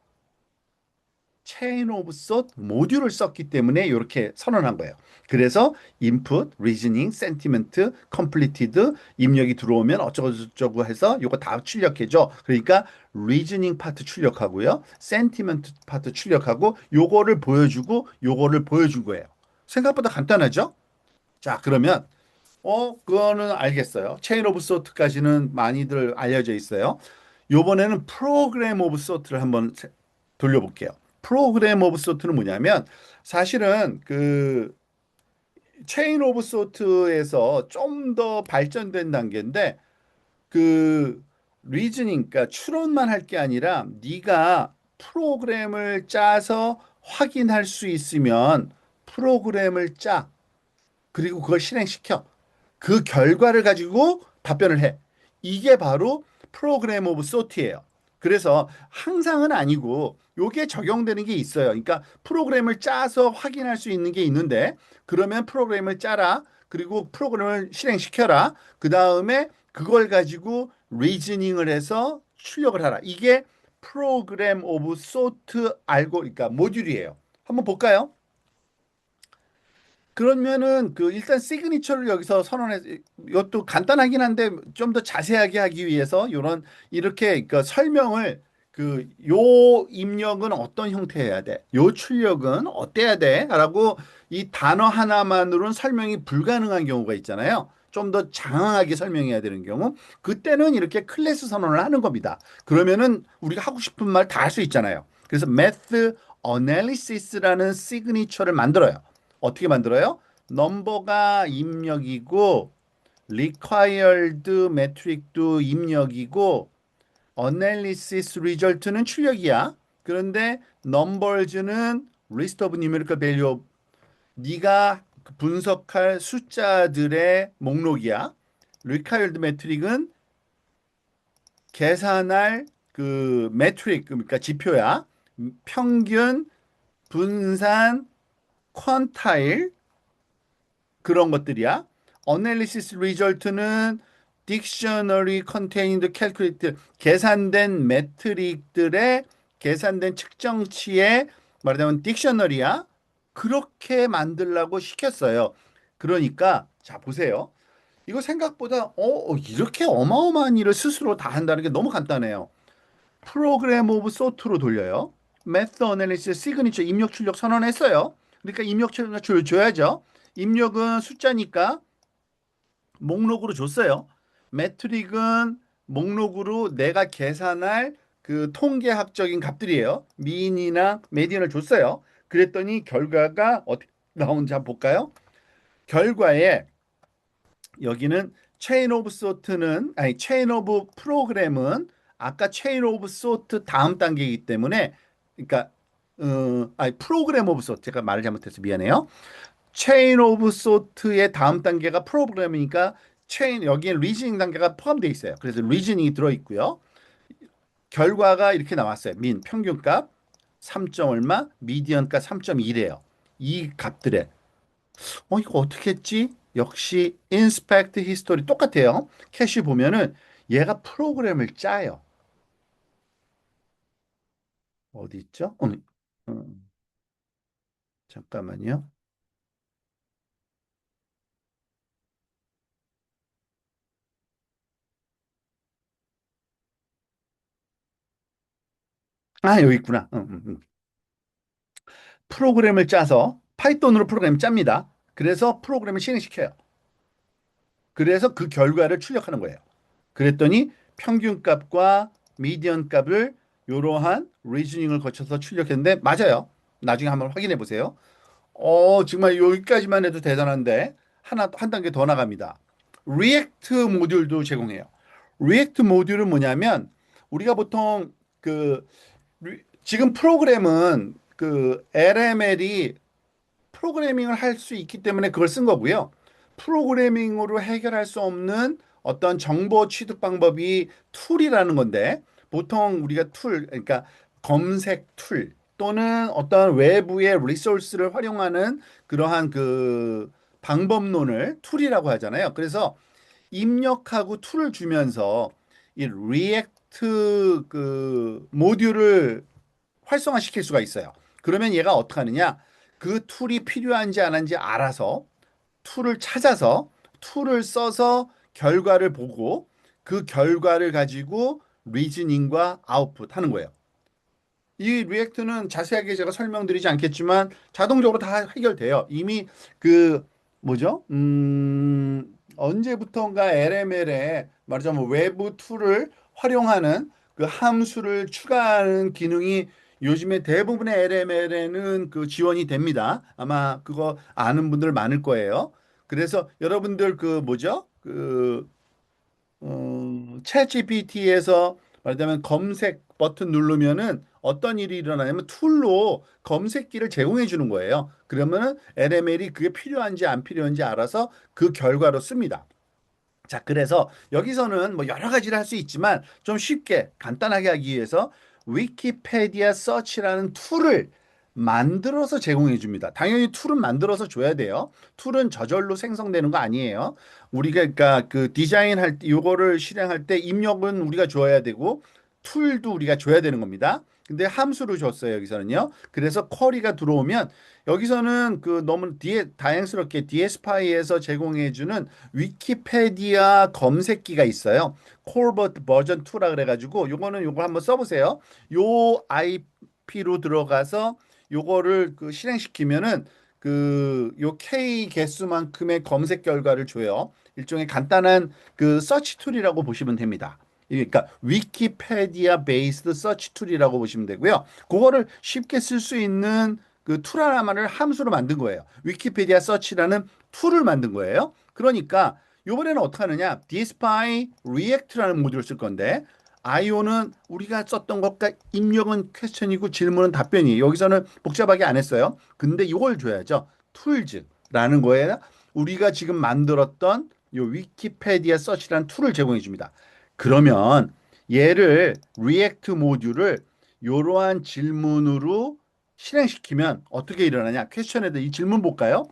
체인 오브 소 모듈을 썼기 때문에 이렇게 선언한 거예요. 그래서 input, reasoning, sentiment, completed 입력이 들어오면 어쩌고저쩌고 해서 이거 다 출력해줘. 그러니까 reasoning 파트 출력하고요. sentiment 파트 출력하고 요거를 보여주고 요거를 보여준 거예요. 생각보다 간단하죠? 자, 그러면 그거는 알겠어요. 체인 오브 소트까지는 많이들 알려져 있어요. 요번에는 프로그램 오브 소트를 한번 돌려볼게요. 프로그램 오브 소트는 뭐냐면 사실은 그 체인 오브 소트에서 좀 더 발전된 단계인데 그 리즈닝, 그러니까 추론만 할 게 아니라 네가 프로그램을 짜서 확인할 수 있으면 프로그램을 짜. 그리고 그걸 실행시켜. 그 결과를 가지고 답변을 해. 이게 바로 프로그램 오브 소트예요. 그래서 항상은 아니고 요게 적용되는 게 있어요. 그러니까 프로그램을 짜서 확인할 수 있는 게 있는데 그러면 프로그램을 짜라. 그리고 프로그램을 실행시켜라. 그 다음에 그걸 가지고 리즈닝을 해서 출력을 하라. 이게 프로그램 오브 소트 알고 그러니까 모듈이에요. 한번 볼까요? 그러면은 그 일단 시그니처를 여기서 선언해 이것도 간단하긴 한데 좀 더 자세하게 하기 위해서 요런 이렇게 그 설명을 그 요 입력은 어떤 형태여야 돼? 요 출력은 어때야 돼? 라고 이 단어 하나만으로는 설명이 불가능한 경우가 있잖아요. 좀 더 장황하게 설명해야 되는 경우 그때는 이렇게 클래스 선언을 하는 겁니다. 그러면은 우리가 하고 싶은 말 다 할 수 있잖아요. 그래서 math analysis라는 시그니처를 만들어요. 어떻게 만들어요? 넘버가 입력이고 required metric도 입력이고 analysis result는 출력이야. 그런데 numbers는 list of numerical value 네가 분석할 숫자들의 목록이야. required metric은 계산할 그 metric 그러니까 지표야. 평균, 분산, 퀀타일 그런 것들이야. Analysis result는 dictionary contained calculated 계산된 매트릭들의 계산된 측정치의 말하자면 딕셔너리야. 그렇게 만들라고 시켰어요. 그러니까 자 보세요. 이거 생각보다 이렇게 어마어마한 일을 스스로 다 한다는 게 너무 간단해요. 프로그램 오브 소트로 돌려요. 메থ드 어널리시스 시그니처 입력 출력 선언했어요. 그러니까 입력 출력 줘야죠. 입력은 숫자니까 목록으로 줬어요. 매트릭은 목록으로 내가 계산할 그 통계학적인 값들이에요. 미인이나 메디언을 줬어요. 그랬더니 결과가 어떻게 나오는지 한번 볼까요? 결과에 여기는 체인 오브 소트는 아니 체인 오브 프로그램은 아까 체인 오브 소트 다음 단계이기 때문에 그러니까 아니 프로그램 오브 소트 제가 말을 잘못해서 미안해요. 체인 오브 소트의 다음 단계가 프로그램이니까 체인 여기에 리즈닝 단계가 포함되어 있어요. 그래서 리즈닝이 들어 있고요. 결과가 이렇게 나왔어요. 민 평균값 3점 얼마, 미디언값 3.1이에요. 이 값들에 이거 어떻게 했지? 역시 인스펙트 히스토리 똑같아요. 캐시 보면은 얘가 프로그램을 짜요. 어디 있죠? 잠깐만요. 아, 여기 있구나. 프로그램을 짜서 파이썬으로 프로그램 짭니다. 그래서 프로그램을 실행시켜요. 그래서 그 결과를 출력하는 거예요. 그랬더니 평균값과 미디언 값을 이러한 리즈닝을 거쳐서 출력했는데 맞아요. 나중에 한번 확인해 보세요. 정말 여기까지만 해도 대단한데 하나 한 단계 더 나갑니다. 리액트 모듈도 제공해요. 리액트 모듈은 뭐냐면 우리가 보통 그 지금 프로그램은 그 LML이 프로그래밍을 할 수 있기 때문에 그걸 쓴 거고요. 프로그래밍으로 해결할 수 없는 어떤 정보 취득 방법이 툴이라는 건데 보통 우리가 그러니까 검색 툴 또는 어떤 외부의 리소스를 활용하는 그러한 그 방법론을 툴이라고 하잖아요. 그래서 입력하고 툴을 주면서 이 리액트 그 모듈을 활성화시킬 수가 있어요. 그러면 얘가 어떻게 하느냐? 그 툴이 필요한지 안 한지 알아서 툴을 찾아서 툴을 써서 결과를 보고 그 결과를 가지고 리즈닝과 아웃풋 하는 거예요. 이 리액트는 자세하게 제가 설명드리지 않겠지만 자동적으로 다 해결돼요. 이미 그 뭐죠? 언제부턴가 LML에 말하자면 외부 툴을 활용하는 그 함수를 추가하는 기능이 요즘에 대부분의 LML에는 그 지원이 됩니다. 아마 그거 아는 분들 많을 거예요. 그래서 여러분들 그 뭐죠? 그 챗GPT에서 말하자면 검색 버튼 누르면은 어떤 일이 일어나냐면 툴로 검색기를 제공해 주는 거예요. 그러면은 LML이 그게 필요한지 안 필요한지 알아서 그 결과로 씁니다. 자, 그래서 여기서는 뭐 여러 가지를 할 수 있지만 좀 쉽게 간단하게 하기 위해서 위키페디아 서치라는 툴을 만들어서 제공해 줍니다. 당연히 툴은 만들어서 줘야 돼요. 툴은 저절로 생성되는 거 아니에요. 우리가 그러니까 그 디자인할 때 요거를 실행할 때 입력은 우리가 줘야 되고 툴도 우리가 줘야 되는 겁니다. 근데 함수로 줬어요, 여기서는요. 그래서 쿼리가 들어오면 여기서는 그 너무 다행스럽게 DS파이에서 제공해주는 위키페디아 검색기가 있어요. 콜버트 버전 2라 그래가지고 요거는 요거 한번 써보세요. 요 IP로 들어가서 요거를 그 실행시키면은 그 요 K 개수만큼의 검색 결과를 줘요. 일종의 간단한 그 서치 툴이라고 보시면 됩니다. 그러니까 위키페디아 베이스드 서치 툴이라고 보시면 되고요. 그거를 쉽게 쓸 수 있는 그 툴 하나만을 함수로 만든 거예요. 위키페디아 서치라는 툴을 만든 거예요. 그러니까 이번에는 어떻게 하느냐? dspy react라는 모듈을 쓸 건데 IO는 우리가 썼던 것과 입력은 퀘스천이고 질문은 답변이에요. 여기서는 복잡하게 안 했어요. 근데 이걸 줘야죠. 툴즈라는 거에 우리가 지금 만들었던 요 위키페디아 서치라는 툴을 제공해 줍니다. 그러면 얘를 리액트 모듈을 이러한 질문으로 실행시키면 어떻게 일어나냐? 퀘스천에도 이 질문 볼까요?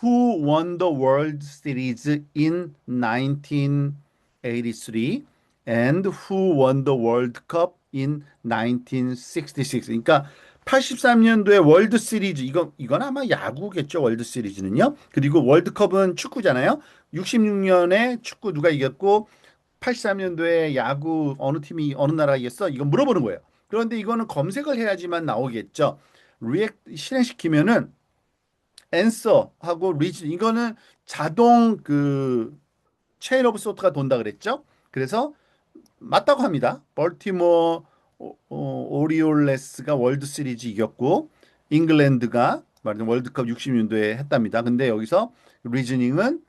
Who won the World Series in 1983 and who won the World Cup in 1966? 그러니까 83년도에 월드 시리즈 이건 아마 야구겠죠. 월드 시리즈는요. 그리고 월드컵은 축구잖아요. 66년에 축구 누가 이겼고 83년도에 야구 어느 팀이 어느 나라가 이겼어? 이거 물어보는 거예요. 그런데 이거는 검색을 해야지만 나오겠죠. 리액트 실행시키면은 answer하고 reason 이거는 자동 그 체인 오브 소트가 돈다 그랬죠. 그래서 맞다고 합니다. 벌티모어 오리올레스가 월드 시리즈 이겼고 잉글랜드가 말하자면 월드컵 60년도에 했답니다. 근데 여기서 리즈닝은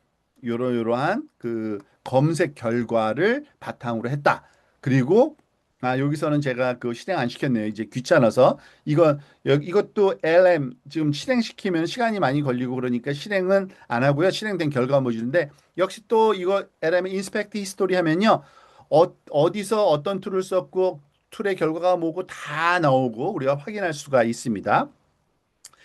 요러요러한 그 검색 결과를 바탕으로 했다. 그리고 여기서는 제가 그 실행 안 시켰네요. 이제 귀찮아서 이것도 LM 지금 실행시키면 시간이 많이 걸리고 그러니까 실행은 안 하고요. 실행된 결과 모듈인데 역시 또 이거 LM 인스펙트 히스토리 하면요. 어디서 어떤 툴을 썼고 툴의 결과가 뭐고 다 나오고 우리가 확인할 수가 있습니다.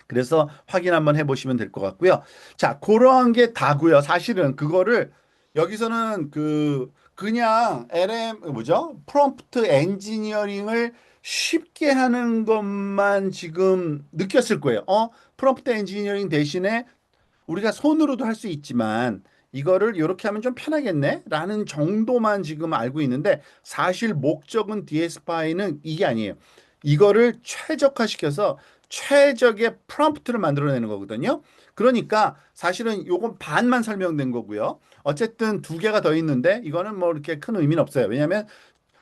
그래서 확인 한번 해보시면 될 것 같고요. 자, 그러한 게 다고요. 사실은 그거를 여기서는 그냥 LM 뭐죠? 프롬프트 엔지니어링을 쉽게 하는 것만 지금 느꼈을 거예요. 프롬프트 엔지니어링 대신에 우리가 손으로도 할 수 있지만 이거를 이렇게 하면 좀 편하겠네? 라는 정도만 지금 알고 있는데 사실 목적은 DS파이는 이게 아니에요. 이거를 최적화시켜서 최적의 프롬프트를 만들어내는 거거든요. 그러니까 사실은 요건 반만 설명된 거고요. 어쨌든 두 개가 더 있는데 이거는 뭐 이렇게 큰 의미는 없어요. 왜냐하면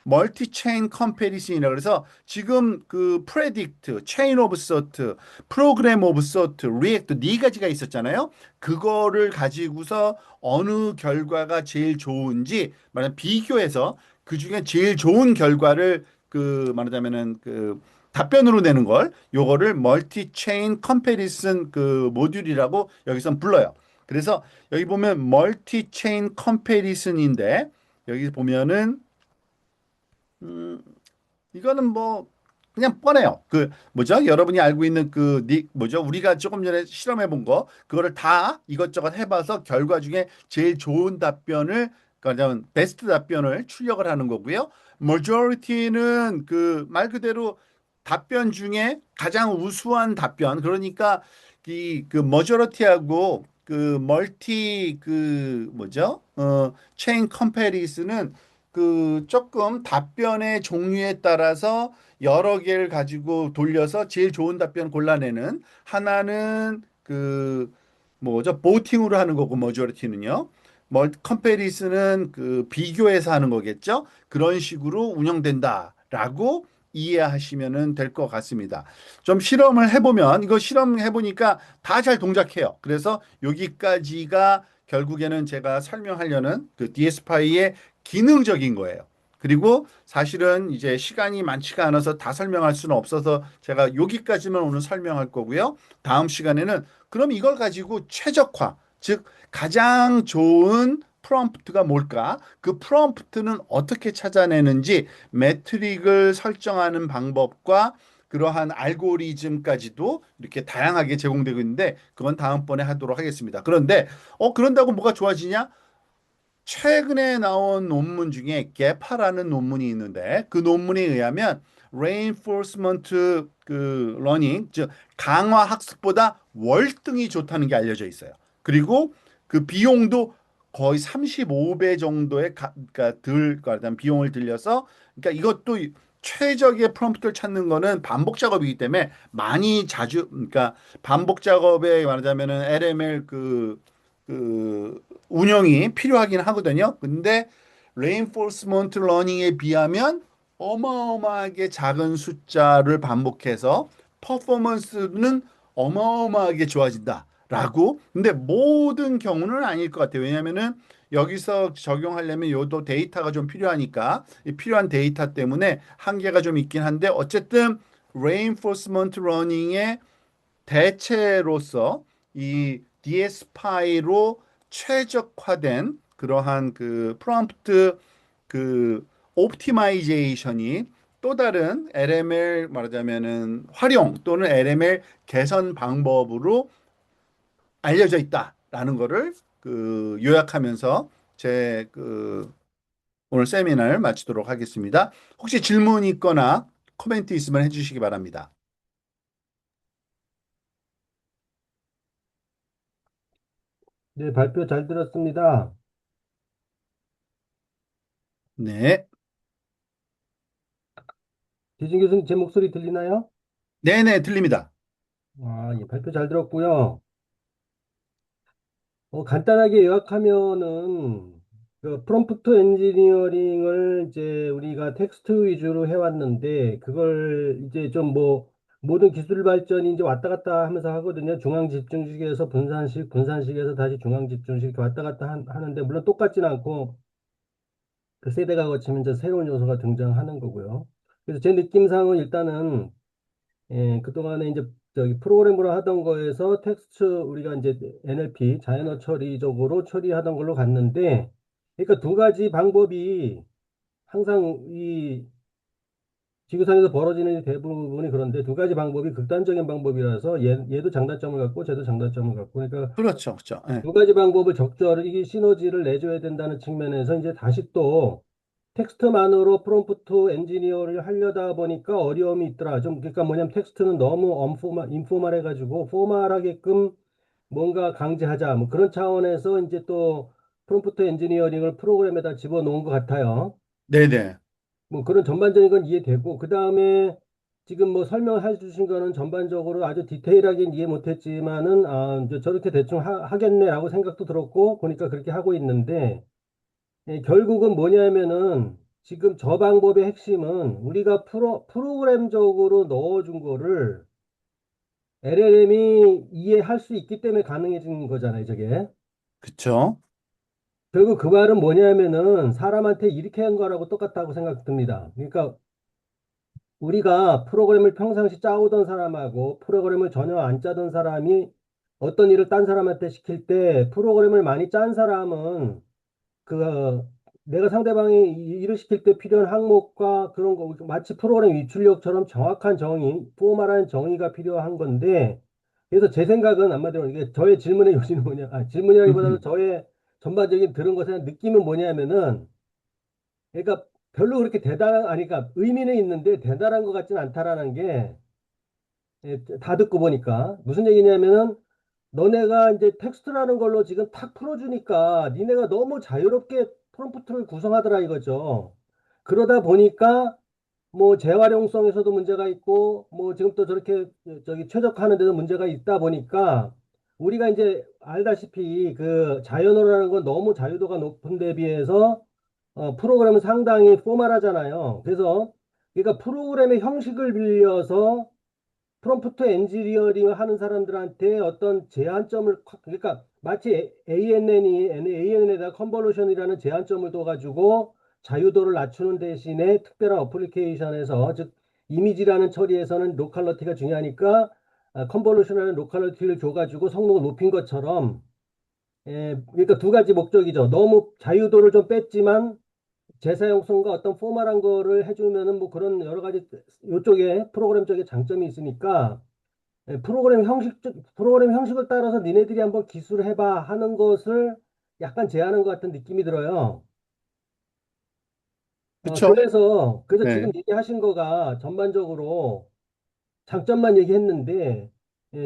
멀티 체인 컴패리슨이라 그래서 지금 그 프레딕트, 체인 오브 소트, 프로그램 오브 소트, 리액트 네 가지가 있었잖아요. 그거를 가지고서 어느 결과가 제일 좋은지 말하면 비교해서 그 중에 제일 좋은 결과를 그 말하자면은 그 답변으로 내는 걸 요거를 멀티 체인 컴패리슨 그 모듈이라고 여기선 불러요. 그래서 여기 보면 멀티 체인 컴패리슨인데 여기 보면은 음, 이거는 뭐 그냥 뻔해요. 그 뭐죠? 여러분이 알고 있는 뭐죠? 우리가 조금 전에 실험해 본 거 그거를 다 이것저것 해봐서 결과 중에 제일 좋은 답변을 그러니까 베스트 답변을 출력을 하는 거고요. majority는 그 말 그대로 답변 중에 가장 우수한 답변. 그러니까 이 그 majority하고 그 멀티 그 뭐죠? 체인 컴패리슨은 그 조금 답변의 종류에 따라서 여러 개를 가지고 돌려서 제일 좋은 답변 골라내는 하나는 그 뭐죠? 보팅으로 하는 거고 머저리티는요. 컴패리슨은 그 비교해서 하는 거겠죠. 그런 식으로 운영된다라고 이해하시면 될 것 같습니다. 좀 실험을 해보면 이거 실험해 보니까 다 잘 동작해요. 그래서 여기까지가 결국에는 제가 설명하려는 그 DS파이의 기능적인 거예요. 그리고 사실은 이제 시간이 많지가 않아서 다 설명할 수는 없어서 제가 여기까지만 오늘 설명할 거고요. 다음 시간에는 그럼 이걸 가지고 최적화, 즉 가장 좋은 프롬프트가 뭘까? 그 프롬프트는 어떻게 찾아내는지 매트릭을 설정하는 방법과 그러한 알고리즘까지도 이렇게 다양하게 제공되고 있는데 그건 다음번에 하도록 하겠습니다. 그런데 그런다고 뭐가 좋아지냐? 최근에 나온 논문 중에 게파라는 논문이 있는데 그 논문에 의하면 reinforcement 그 러닝 즉 강화 학습보다 월등히 좋다는 게 알려져 있어요. 그리고 그 비용도 거의 35배 정도의 그러니까 말하자면 비용을 들여서 그러니까 이것도 최적의 프롬프트를 찾는 거는 반복 작업이기 때문에 많이 자주 그러니까 반복 작업에 말하자면은 LML 그 운영이 필요하긴 하거든요. 근데 레인포스먼트 러닝에 비하면 어마어마하게 작은 숫자를 반복해서 퍼포먼스는 어마어마하게 좋아진다라고. 근데 모든 경우는 아닐 것 같아요. 왜냐하면은 여기서 적용하려면 요도 데이터가 좀 필요하니까 이 필요한 데이터 때문에 한계가 좀 있긴 한데 어쨌든 reinforcement learning의 대체로서 이 DS파이로 최적화된 그러한 그 프롬프트 그 옵티마이제이션이 또 다른 LML 말하자면은 활용 또는 LML 개선 방법으로 알려져 있다라는 거를 그 요약하면서 제 그 오늘 세미나를 마치도록 하겠습니다. 혹시 질문 있거나 코멘트 있으면 해주시기 바랍니다. 네, 발표 잘 들었습니다. 네. 지진 교수님 제 목소리 들리나요? 네네, 들립니다. 아, 예, 발표 잘 들었고요. 간단하게 요약하면은 그 프롬프트 엔지니어링을 이제 우리가 텍스트 위주로 해왔는데 그걸 이제 좀 뭐 모든 기술 발전이 이제 왔다 갔다 하면서 하거든요. 중앙 집중식에서 분산식, 분산식에서 다시 중앙 집중식 이렇게 왔다 갔다 하는데 물론 똑같지는 않고 그 세대가 거치면 이제 새로운 요소가 등장하는 거고요. 그래서 제 느낌상은 일단은 그동안에 이제 저기 프로그램으로 하던 거에서 텍스트 우리가 이제 NLP 자연어 처리적으로 처리하던 걸로 갔는데 그러니까 두 가지 방법이 항상 이 지구상에서 벌어지는 대부분이 그런데 두 가지 방법이 극단적인 방법이라서 얘도 장단점을 갖고 쟤도 장단점을 갖고 그러니까 그렇죠, 그렇죠. 예. 두 가지 방법을 적절히 시너지를 내줘야 된다는 측면에서 이제 다시 또 텍스트만으로 프롬프트 엔지니어를 하려다 보니까 어려움이 있더라. 좀 그러니까 뭐냐면 텍스트는 너무 인포멀해가지고 포멀하게끔 뭔가 강제하자. 뭐 그런 차원에서 이제 또 프롬프트 엔지니어링을 프로그램에다 집어넣은 것 같아요. 네네. 뭐 그런 전반적인 건 이해되고 그 다음에 지금 뭐 설명해 주신 거는 전반적으로 아주 디테일하게 이해 못했지만은 이제 저렇게 대충 하겠네라고 생각도 들었고 보니까 그렇게 하고 있는데 결국은 뭐냐면은 지금 저 방법의 핵심은 우리가 프로그램적으로 넣어준 거를 LLM이 이해할 수 있기 때문에 가능해진 거잖아요, 저게. 그쵸. 결국 그 말은 뭐냐면은 사람한테 이렇게 한 거라고 똑같다고 생각됩니다. 그러니까 우리가 프로그램을 평상시 짜오던 사람하고 프로그램을 전혀 안 짜던 사람이 어떤 일을 딴 사람한테 시킬 때 프로그램을 많이 짠 사람은 그 내가 상대방이 이 일을 시킬 때 필요한 항목과 그런 거 마치 프로그램 위출력처럼 정확한 정의, 포멀한 정의가 필요한 건데 그래서 제 생각은 한마디로 이게 저의 질문의 요지는 뭐냐, 질문이라기보다는 저의 전반적인 들은 것의 느낌은 뭐냐면은 그러니까 별로 그렇게 아니, 그러니까 의미는 있는데 대단한 것 같지는 않다라는 게 다 듣고 보니까 무슨 얘기냐면은 너네가 이제 텍스트라는 걸로 지금 탁 풀어주니까 니네가 너무 자유롭게 프롬프트를 구성하더라 이거죠. 그러다 보니까 뭐 재활용성에서도 문제가 있고 뭐 지금 또 저렇게 저기 최적화하는 데도 문제가 있다 보니까 우리가 이제 알다시피 그 자연어라는 건 너무 자유도가 높은 데 비해서 프로그램은 상당히 포멀하잖아요. 그래서 그러니까 프로그램의 형식을 빌려서 프롬프트 엔지니어링을 하는 사람들한테 어떤 제한점을 그러니까 마치 ANN에다 컨볼루션이라는 제한점을 둬가지고 자유도를 낮추는 대신에 특별한 어플리케이션에서 즉 이미지라는 처리에서는 로컬러티가 중요하니까 컨볼루션이라는 로컬러티를 줘가지고 성능을 높인 것처럼 그러니까 두 가지 목적이죠. 너무 자유도를 좀 뺐지만 재사용성과 어떤 포멀한 거를 해주면은 뭐 그런 여러 가지 이쪽에 프로그램 쪽에 장점이 있으니까 프로그램 형식을 따라서 니네들이 한번 기술을 해봐 하는 것을 약간 제안한 것 같은 느낌이 들어요. 그쵸? 그래서 지금 네. 얘기하신 거가 전반적으로 장점만 얘기했는데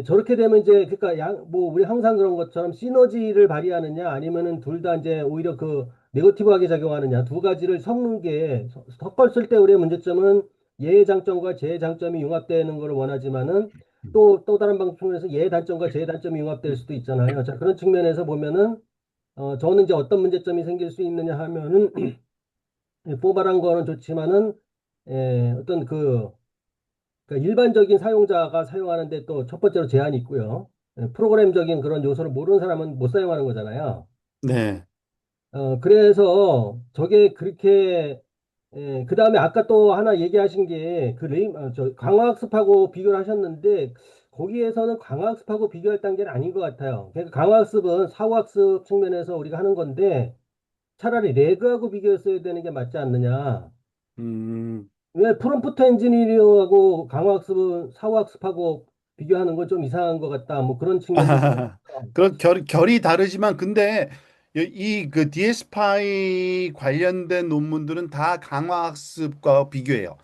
저렇게 되면 이제 그러니까 뭐 우리 항상 그런 것처럼 시너지를 발휘하느냐 아니면은 둘 다 이제 오히려 그 네거티브하게 작용하느냐 두 가지를 섞는 게 섞었을 때 우리의 문제점은 얘의 장점과 쟤의 장점이 융합되는 걸 원하지만은 또 다른 방법에서 얘의 단점과 쟤의 단점이 융합될 수도 있잖아요. 자, 그런 측면에서 보면은 저는 이제 어떤 문제점이 생길 수 있느냐 하면은 포괄한 거는 좋지만은 어떤 그러니까 일반적인 사용자가 사용하는데 또 첫 번째로 제한이 있고요. 프로그램적인 그런 요소를 모르는 사람은 못 사용하는 거잖아요. 네. 그래서 저게 그렇게, 그 다음에 아까 또 하나 얘기하신 게, 저 강화학습하고 비교를 하셨는데, 거기에서는 강화학습하고 비교할 단계는 아닌 것 같아요. 그러니까 강화학습은 사후학습 측면에서 우리가 하는 건데, 차라리 레그하고 비교했어야 되는 게 맞지 않느냐. 음. 왜 프롬프트 엔지니어링하고 강화학습은 사후학습하고 비교하는 건 좀 이상한 것 같다. 뭐 그런 측면도 있어서. 그런 결이 다르지만 근데 이 그 DS파이 관련된 논문들은 다 강화학습과 비교해요.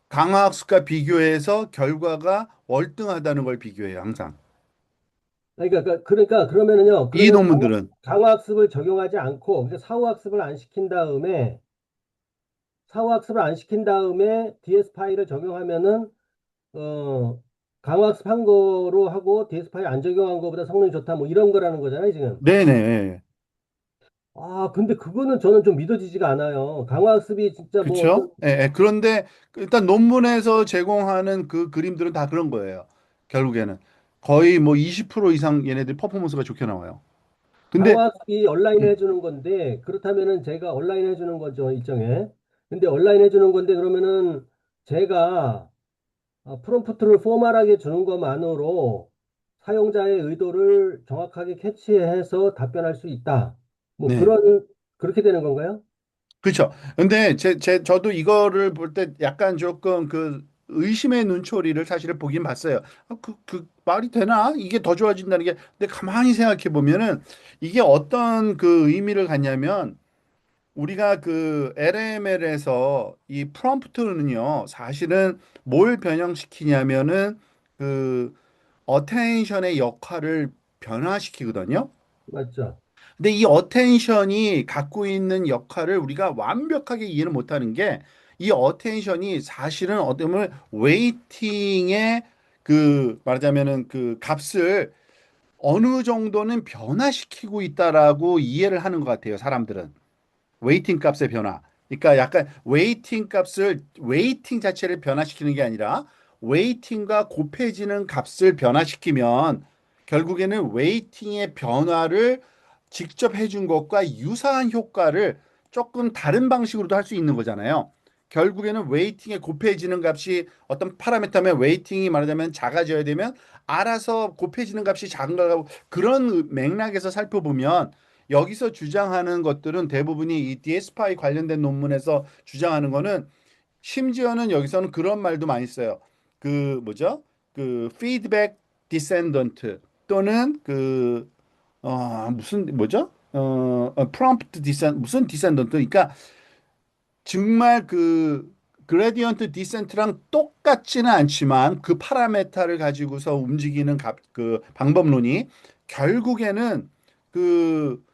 강화학습과 비교해서 결과가 월등하다는 걸 비교해요, 항상. 그러니까 그러면은요. 이 그러면 논문들은. 강화학습을 적용하지 않고 그러니까 사후학습을 안 시킨 다음에 DS 파일을 적용하면은 어 강화학습 한 거로 하고 DS 파일 안 적용한 거보다 성능이 좋다. 뭐 이런 거라는 거잖아요, 지금. 네네. 근데 그거는 저는 좀 믿어지지가 않아요. 강화학습이 진짜 뭐 어떤 그렇죠? 예, 예. 그런데 일단 논문에서 제공하는 그 그림들은 다 그런 거예요. 결국에는. 거의 뭐 20% 이상 얘네들 퍼포먼스가 좋게 나와요. 근데 강화학습이 온라인 음, 해주는 건데, 그렇다면은 제가 온라인 해주는 거죠, 일정에. 근데 온라인 해주는 건데, 그러면은 제가 프롬프트를 포멀하게 주는 것만으로 사용자의 의도를 정확하게 캐치해서 답변할 수 있다. 뭐 네. 그렇게 되는 건가요? 그렇죠. 근데 저도 이거를 볼 때 약간 조금 그 의심의 눈초리를 사실은 보긴 봤어요. 그 말이 되나? 이게 더 좋아진다는 게. 근데 가만히 생각해 보면은 이게 어떤 그 의미를 갖냐면 우리가 그 LML에서 이 프롬프트는요, 사실은 뭘 변형시키냐면은 그 어텐션의 역할을 변화시키거든요. 맞죠? 근데 이 어텐션이 갖고 있는 역할을 우리가 완벽하게 이해를 못하는 게 이 어텐션이 사실은 어떻게 보면 웨이팅의 그 말하자면은 그 값을 어느 정도는 변화시키고 있다라고 이해를 하는 것 같아요, 사람들은. 웨이팅 값의 변화. 그러니까 약간 웨이팅 자체를 변화시키는 게 아니라 웨이팅과 곱해지는 값을 변화시키면 결국에는 웨이팅의 변화를 직접 해준 것과 유사한 효과를 조금 다른 방식으로도 할 수 있는 거잖아요. 결국에는 웨이팅에 곱해지는 값이 어떤 파라미터면 웨이팅이 말하자면 작아져야 되면 알아서 곱해지는 값이 작은 거라고 그런 맥락에서 살펴보면 여기서 주장하는 것들은 대부분이 이 DS파이 관련된 논문에서 주장하는 거는 심지어는 여기서는 그런 말도 많이 써요. 그 뭐죠? 그 피드백 디센던트 또는 그 무슨 뭐죠? 프롬프트 디센 무슨 디센던트 그러니까 정말 그 그레디언트 디센트랑 똑같지는 않지만 그 파라메타를 가지고서 움직이는 그 방법론이 결국에는 그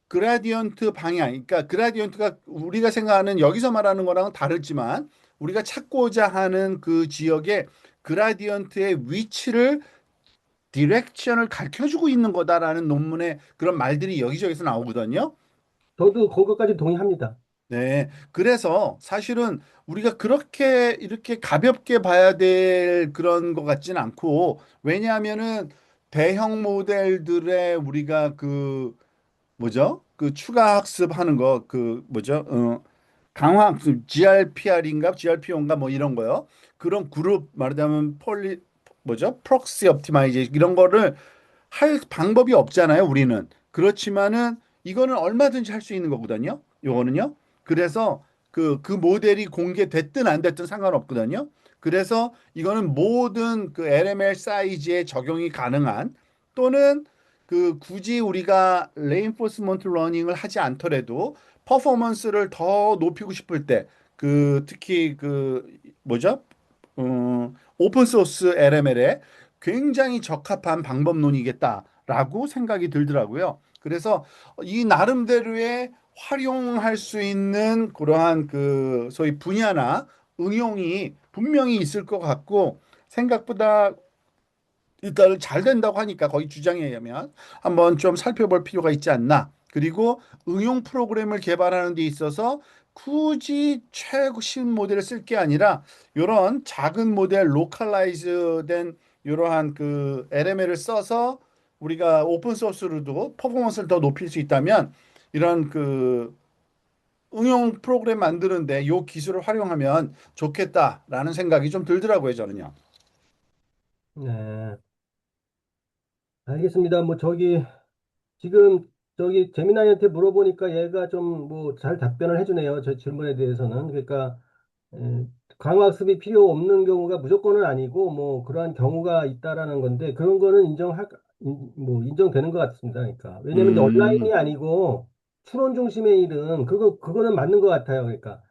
그라디언트 방향, 그러니까 그라디언트가 우리가 생각하는 여기서 말하는 거랑은 다르지만 우리가 찾고자 하는 그 지역의 그라디언트의 위치를 디렉션을 가르쳐주고 있는 거다라는 논문의 그런 말들이 여기저기서 나오거든요. 저도 그것까지 동의합니다. 네. 그래서 사실은 우리가 그렇게 이렇게 가볍게 봐야 될 그런 것 같진 않고, 왜냐하면은 대형 모델들의 우리가 그 뭐죠? 그 추가 학습하는 거, 그 뭐죠? 강화 학습, GRPR인가, GRPO인가 뭐 이런 거요. 그런 그룹 말하자면 뭐죠? 프록시 옵티마이제이션 이런 거를 할 방법이 없잖아요, 우리는. 그렇지만은 이거는 얼마든지 할 수 있는 거거든요. 요거는요. 그래서 그 모델이 공개됐든 안 됐든 상관없거든요. 그래서 이거는 모든 그 LML 사이즈에 적용이 가능한, 또는 그 굳이 우리가 레인포스먼트 러닝을 하지 않더라도 퍼포먼스를 더 높이고 싶을 때, 그 특히 그 뭐죠? 오픈 소스 LML에 굉장히 적합한 방법론이겠다라고 생각이 들더라고요. 그래서 이 나름대로의 활용할 수 있는 그러한 그 소위 분야나 응용이 분명히 있을 것 같고, 생각보다 일단 잘 된다고 하니까 거기 주장에 의하면 한번 좀 살펴볼 필요가 있지 않나. 그리고 응용 프로그램을 개발하는 데 있어서 굳이 최신 모델을 쓸 게 아니라 이런 작은 모델 로컬라이즈된 이러한 그 LML을 써서 우리가 오픈 소스로도 퍼포먼스를 더 높일 수 있다면, 이런 그 응용 프로그램 만드는데 이 기술을 활용하면 좋겠다라는 생각이 좀 들더라고요, 저는요. 네, 알겠습니다. 뭐 지금 재미나이한테 물어보니까 얘가 좀 뭐 잘 답변을 해주네요. 저 질문에 대해서는. 그러니까 에, 강화학습이 필요 없는 경우가 무조건은 아니고 뭐 그러한 경우가 있다라는 건데 그런 거는 뭐 인정되는 것 같습니다. 그러니까 왜냐면 이제 온라인이 음, 아니고 추론 중심의 일은 그거는 맞는 것 같아요. 그러니까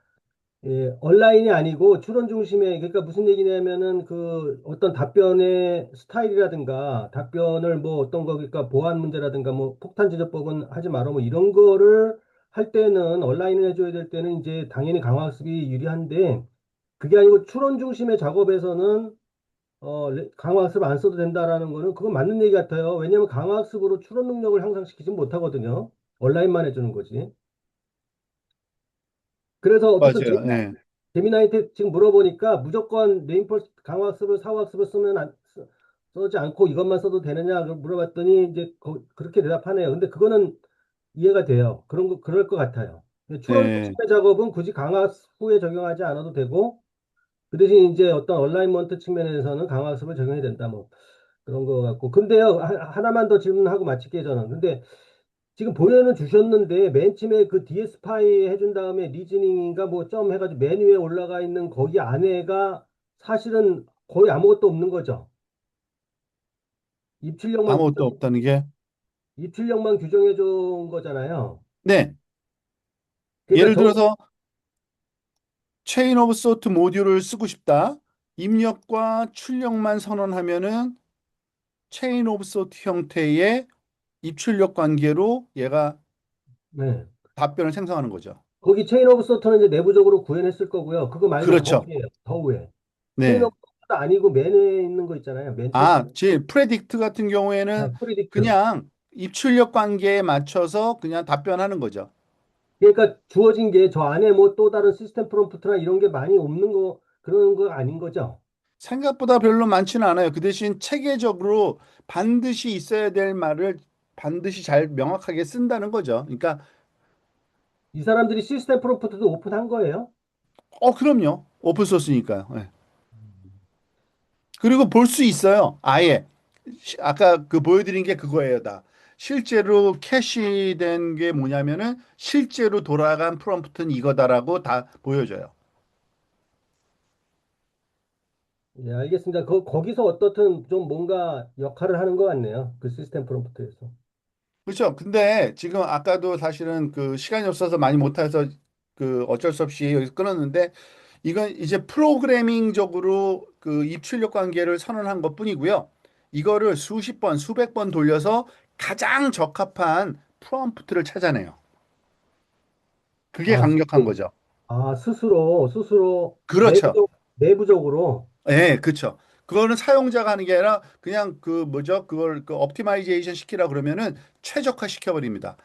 예, 온라인이 아니고 추론 중심의, 그러니까 무슨 얘기냐면은 그 어떤 답변의 스타일이라든가 답변을 뭐 어떤 거, 그러니까 보안 문제라든가 뭐 폭탄 제조법은 하지 마라 뭐 이런 거를 할 때는 온라인을 해줘야 될 때는 이제 당연히 강화학습이 유리한데 그게 아니고 추론 중심의 작업에서는 강화학습 안 써도 된다라는 거는 그건 맞는 얘기 같아요. 왜냐면 강화학습으로 추론 능력을 향상시키지 못하거든요. 온라인만 해주는 거지. 그래서 어쨌든 맞아요. 네. 재미나이한테 지금 물어보니까 무조건 레인포스 강화학습을 사후학습을 쓰지 않고 이것만 써도 되느냐 물어봤더니 이제 그렇게 대답하네요. 근데 그거는 이해가 돼요. 그럴 것 같아요. 추론 네. 중심의 작업은 굳이 강화학습 후에 적용하지 않아도 되고 그 대신 이제 어떤 얼라이먼트 측면에서는 강화학습을 적용해야 된다. 뭐 그런 거 같고. 근데요, 하나만 더 질문하고 마칠게요, 저는. 근데 지금 보여는 주셨는데 맨 처음에 그 DS 파이 해준 다음에 리즈닝인가 뭐 점 해가지고 맨 위에 올라가 있는 거기 안에가 사실은 거의 아무것도 없는 거죠. 입출력만 규정, 아무것도 없다는 게. 입출력만 규정해 준 거잖아요. 네. 그러니까 예를 들어서 체인 오브 소트 모듈을 쓰고 싶다. 입력과 출력만 선언하면은 체인 오브 소트 형태의 입출력 관계로 얘가 네. 답변을 생성하는 거죠. 거기 체인 오브 소트는 이제 내부적으로 구현했을 거고요. 그거 말고 더 그렇죠. 위에요. 더 위에. 체인 네. 오브 소트가 아니고 맨 위에 있는 거 있잖아요. 맨 최, 제 프레딕트 같은 경우에는 프리딕트. 그냥 입출력 관계에 맞춰서 그냥 답변하는 거죠. 그러니까 주어진 게 저 안에 뭐 또 다른 시스템 프롬프트나 이런 게 많이 없는 거 그런 거 아닌 거죠. 생각보다 별로 많지는 않아요. 그 대신 체계적으로 반드시 있어야 될 말을 반드시 잘 명확하게 쓴다는 거죠. 그러니까 이 사람들이 시스템 프롬프트도 오픈한 거예요? 그럼요. 오픈 소스니까요. 예. 그리고 볼 수 있어요. 아예. 아까 그 보여드린 게 그거예요, 다. 실제로 캐시된 게 뭐냐면은 실제로 돌아간 프롬프트는 이거다라고 다 보여줘요. 예, 알겠습니다. 거기서 어떻든 좀 뭔가 역할을 하는 것 같네요. 그 시스템 프롬프트에서. 그렇죠. 근데 지금 아까도 사실은 그 시간이 없어서 많이 못해서 그 어쩔 수 없이 여기서 끊었는데, 이건 이제 프로그래밍적으로 그 입출력 관계를 선언한 것뿐이고요. 이거를 수십 번, 수백 번 돌려서 가장 적합한 프롬프트를 찾아내요. 그게 아, 강력한 거죠. 스스로 그렇죠. 내부적으로. 예, 그렇죠. 그거는 사용자가 하는 게 아니라 그냥 그 뭐죠? 그걸 그 옵티마이제이션 시키라 그러면은 최적화 시켜버립니다.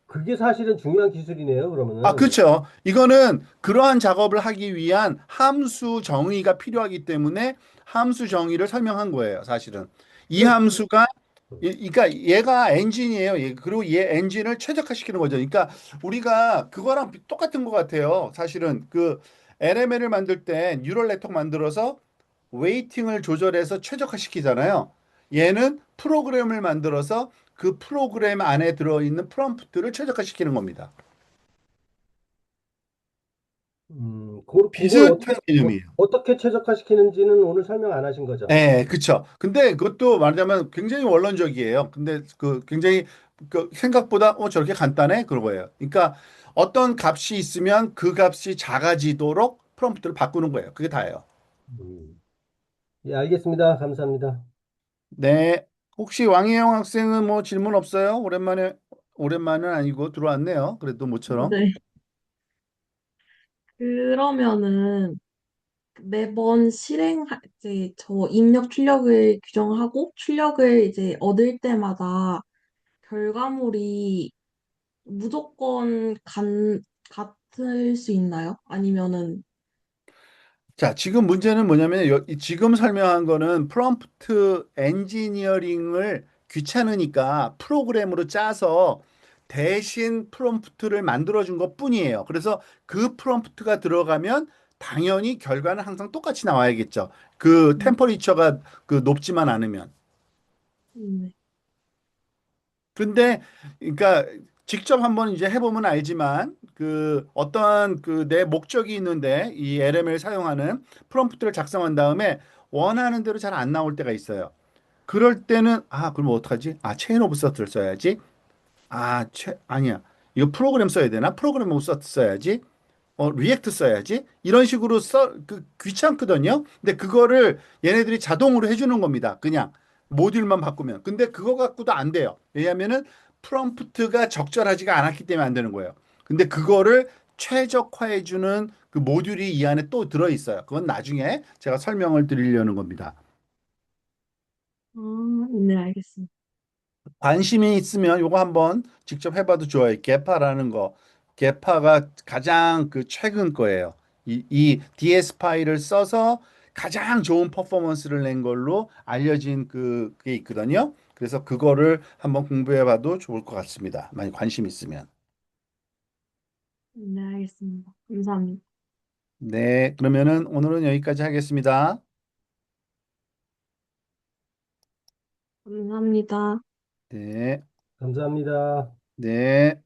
그게 사실은 중요한 기술이네요, 아, 그러면은. 그렇죠. 이거는 그러한 작업을 하기 위한 함수 정의가 필요하기 때문에 함수 정의를 설명한 거예요, 사실은. 이 그, 함수가 그러니까 얘가 엔진이에요. 그리고 얘 엔진을 최적화시키는 거죠. 그러니까 우리가 그거랑 똑같은 것 같아요. 사실은 그 LML을 만들 때 뉴럴 네트워크 만들어서 웨이팅을 조절해서 최적화시키잖아요. 얘는 프로그램을 만들어서 그 프로그램 안에 들어있는 프롬프트를 최적화시키는 겁니다. 그걸 비슷한 개념이에요. 어떻게 최적화시키는지는 오늘 설명 안 하신 거죠? 네, 그쵸. 근데 그것도 말하자면 굉장히 원론적이에요. 근데 그 굉장히 그 생각보다 저렇게 간단해? 그런 거예요. 그러니까 어떤 값이 있으면 그 값이 작아지도록 프롬프트를 바꾸는 거예요. 그게 다예요. 음. 예, 알겠습니다. 감사합니다. 네. 혹시 왕혜영 학생은 뭐 질문 없어요? 오랜만은 아니고 들어왔네요. 그래도 모처럼. 네. 그러면은 매번 실행할 이제 저 입력 출력을 규정하고 출력을 이제 얻을 때마다 결과물이 무조건 같을 수 있나요? 아니면은 자, 지금 문제는 뭐냐면 지금 설명한 거는 프롬프트 엔지니어링을 귀찮으니까 프로그램으로 짜서 대신 프롬프트를 만들어 준 것뿐이에요. 그래서 그 프롬프트가 들어가면 당연히 결과는 항상 똑같이 나와야겠죠. 그 음, 템퍼리처가 그 높지만 않으면. 네. 근데 그러니까 직접 한번 이제 해보면 알지만 그 어떠한 그 내 목적이 있는데 이 LM을 사용하는 프롬프트를 작성한 다음에 원하는 대로 잘 안 나올 때가 있어요. 그럴 때는 그럼 어떡하지? 체인 오브 서트를 써야지. 아니야. 이거 프로그램 써야 되나? 프로그램 오브 서트 써야지. 리액트 써야지. 이런 식으로 귀찮거든요. 근데 그거를 얘네들이 자동으로 해주는 겁니다. 그냥 모듈만 바꾸면. 근데 그거 갖고도 안 돼요. 왜냐하면은 프롬프트가 적절하지가 않았기 때문에 안 되는 거예요. 근데 그거를 최적화해주는 그 모듈이 이 안에 또 들어있어요. 그건 나중에 제가 설명을 드리려는 겁니다. 아, 네, 알겠습니다. 관심이 있으면 요거 한번 직접 해봐도 좋아요. 게파라는 거. 게파가 가장 그 최근 거예요. 이 DS 파일을 써서 가장 좋은 퍼포먼스를 낸 걸로 알려진 그게 있거든요. 그래서 그거를 한번 공부해봐도 좋을 것 같습니다. 만약 관심 있으면. 네, 알겠습니다. 감사합니다. 네, 그러면은 오늘은 여기까지 하겠습니다. 감사합니다. 네, 감사합니다. 네.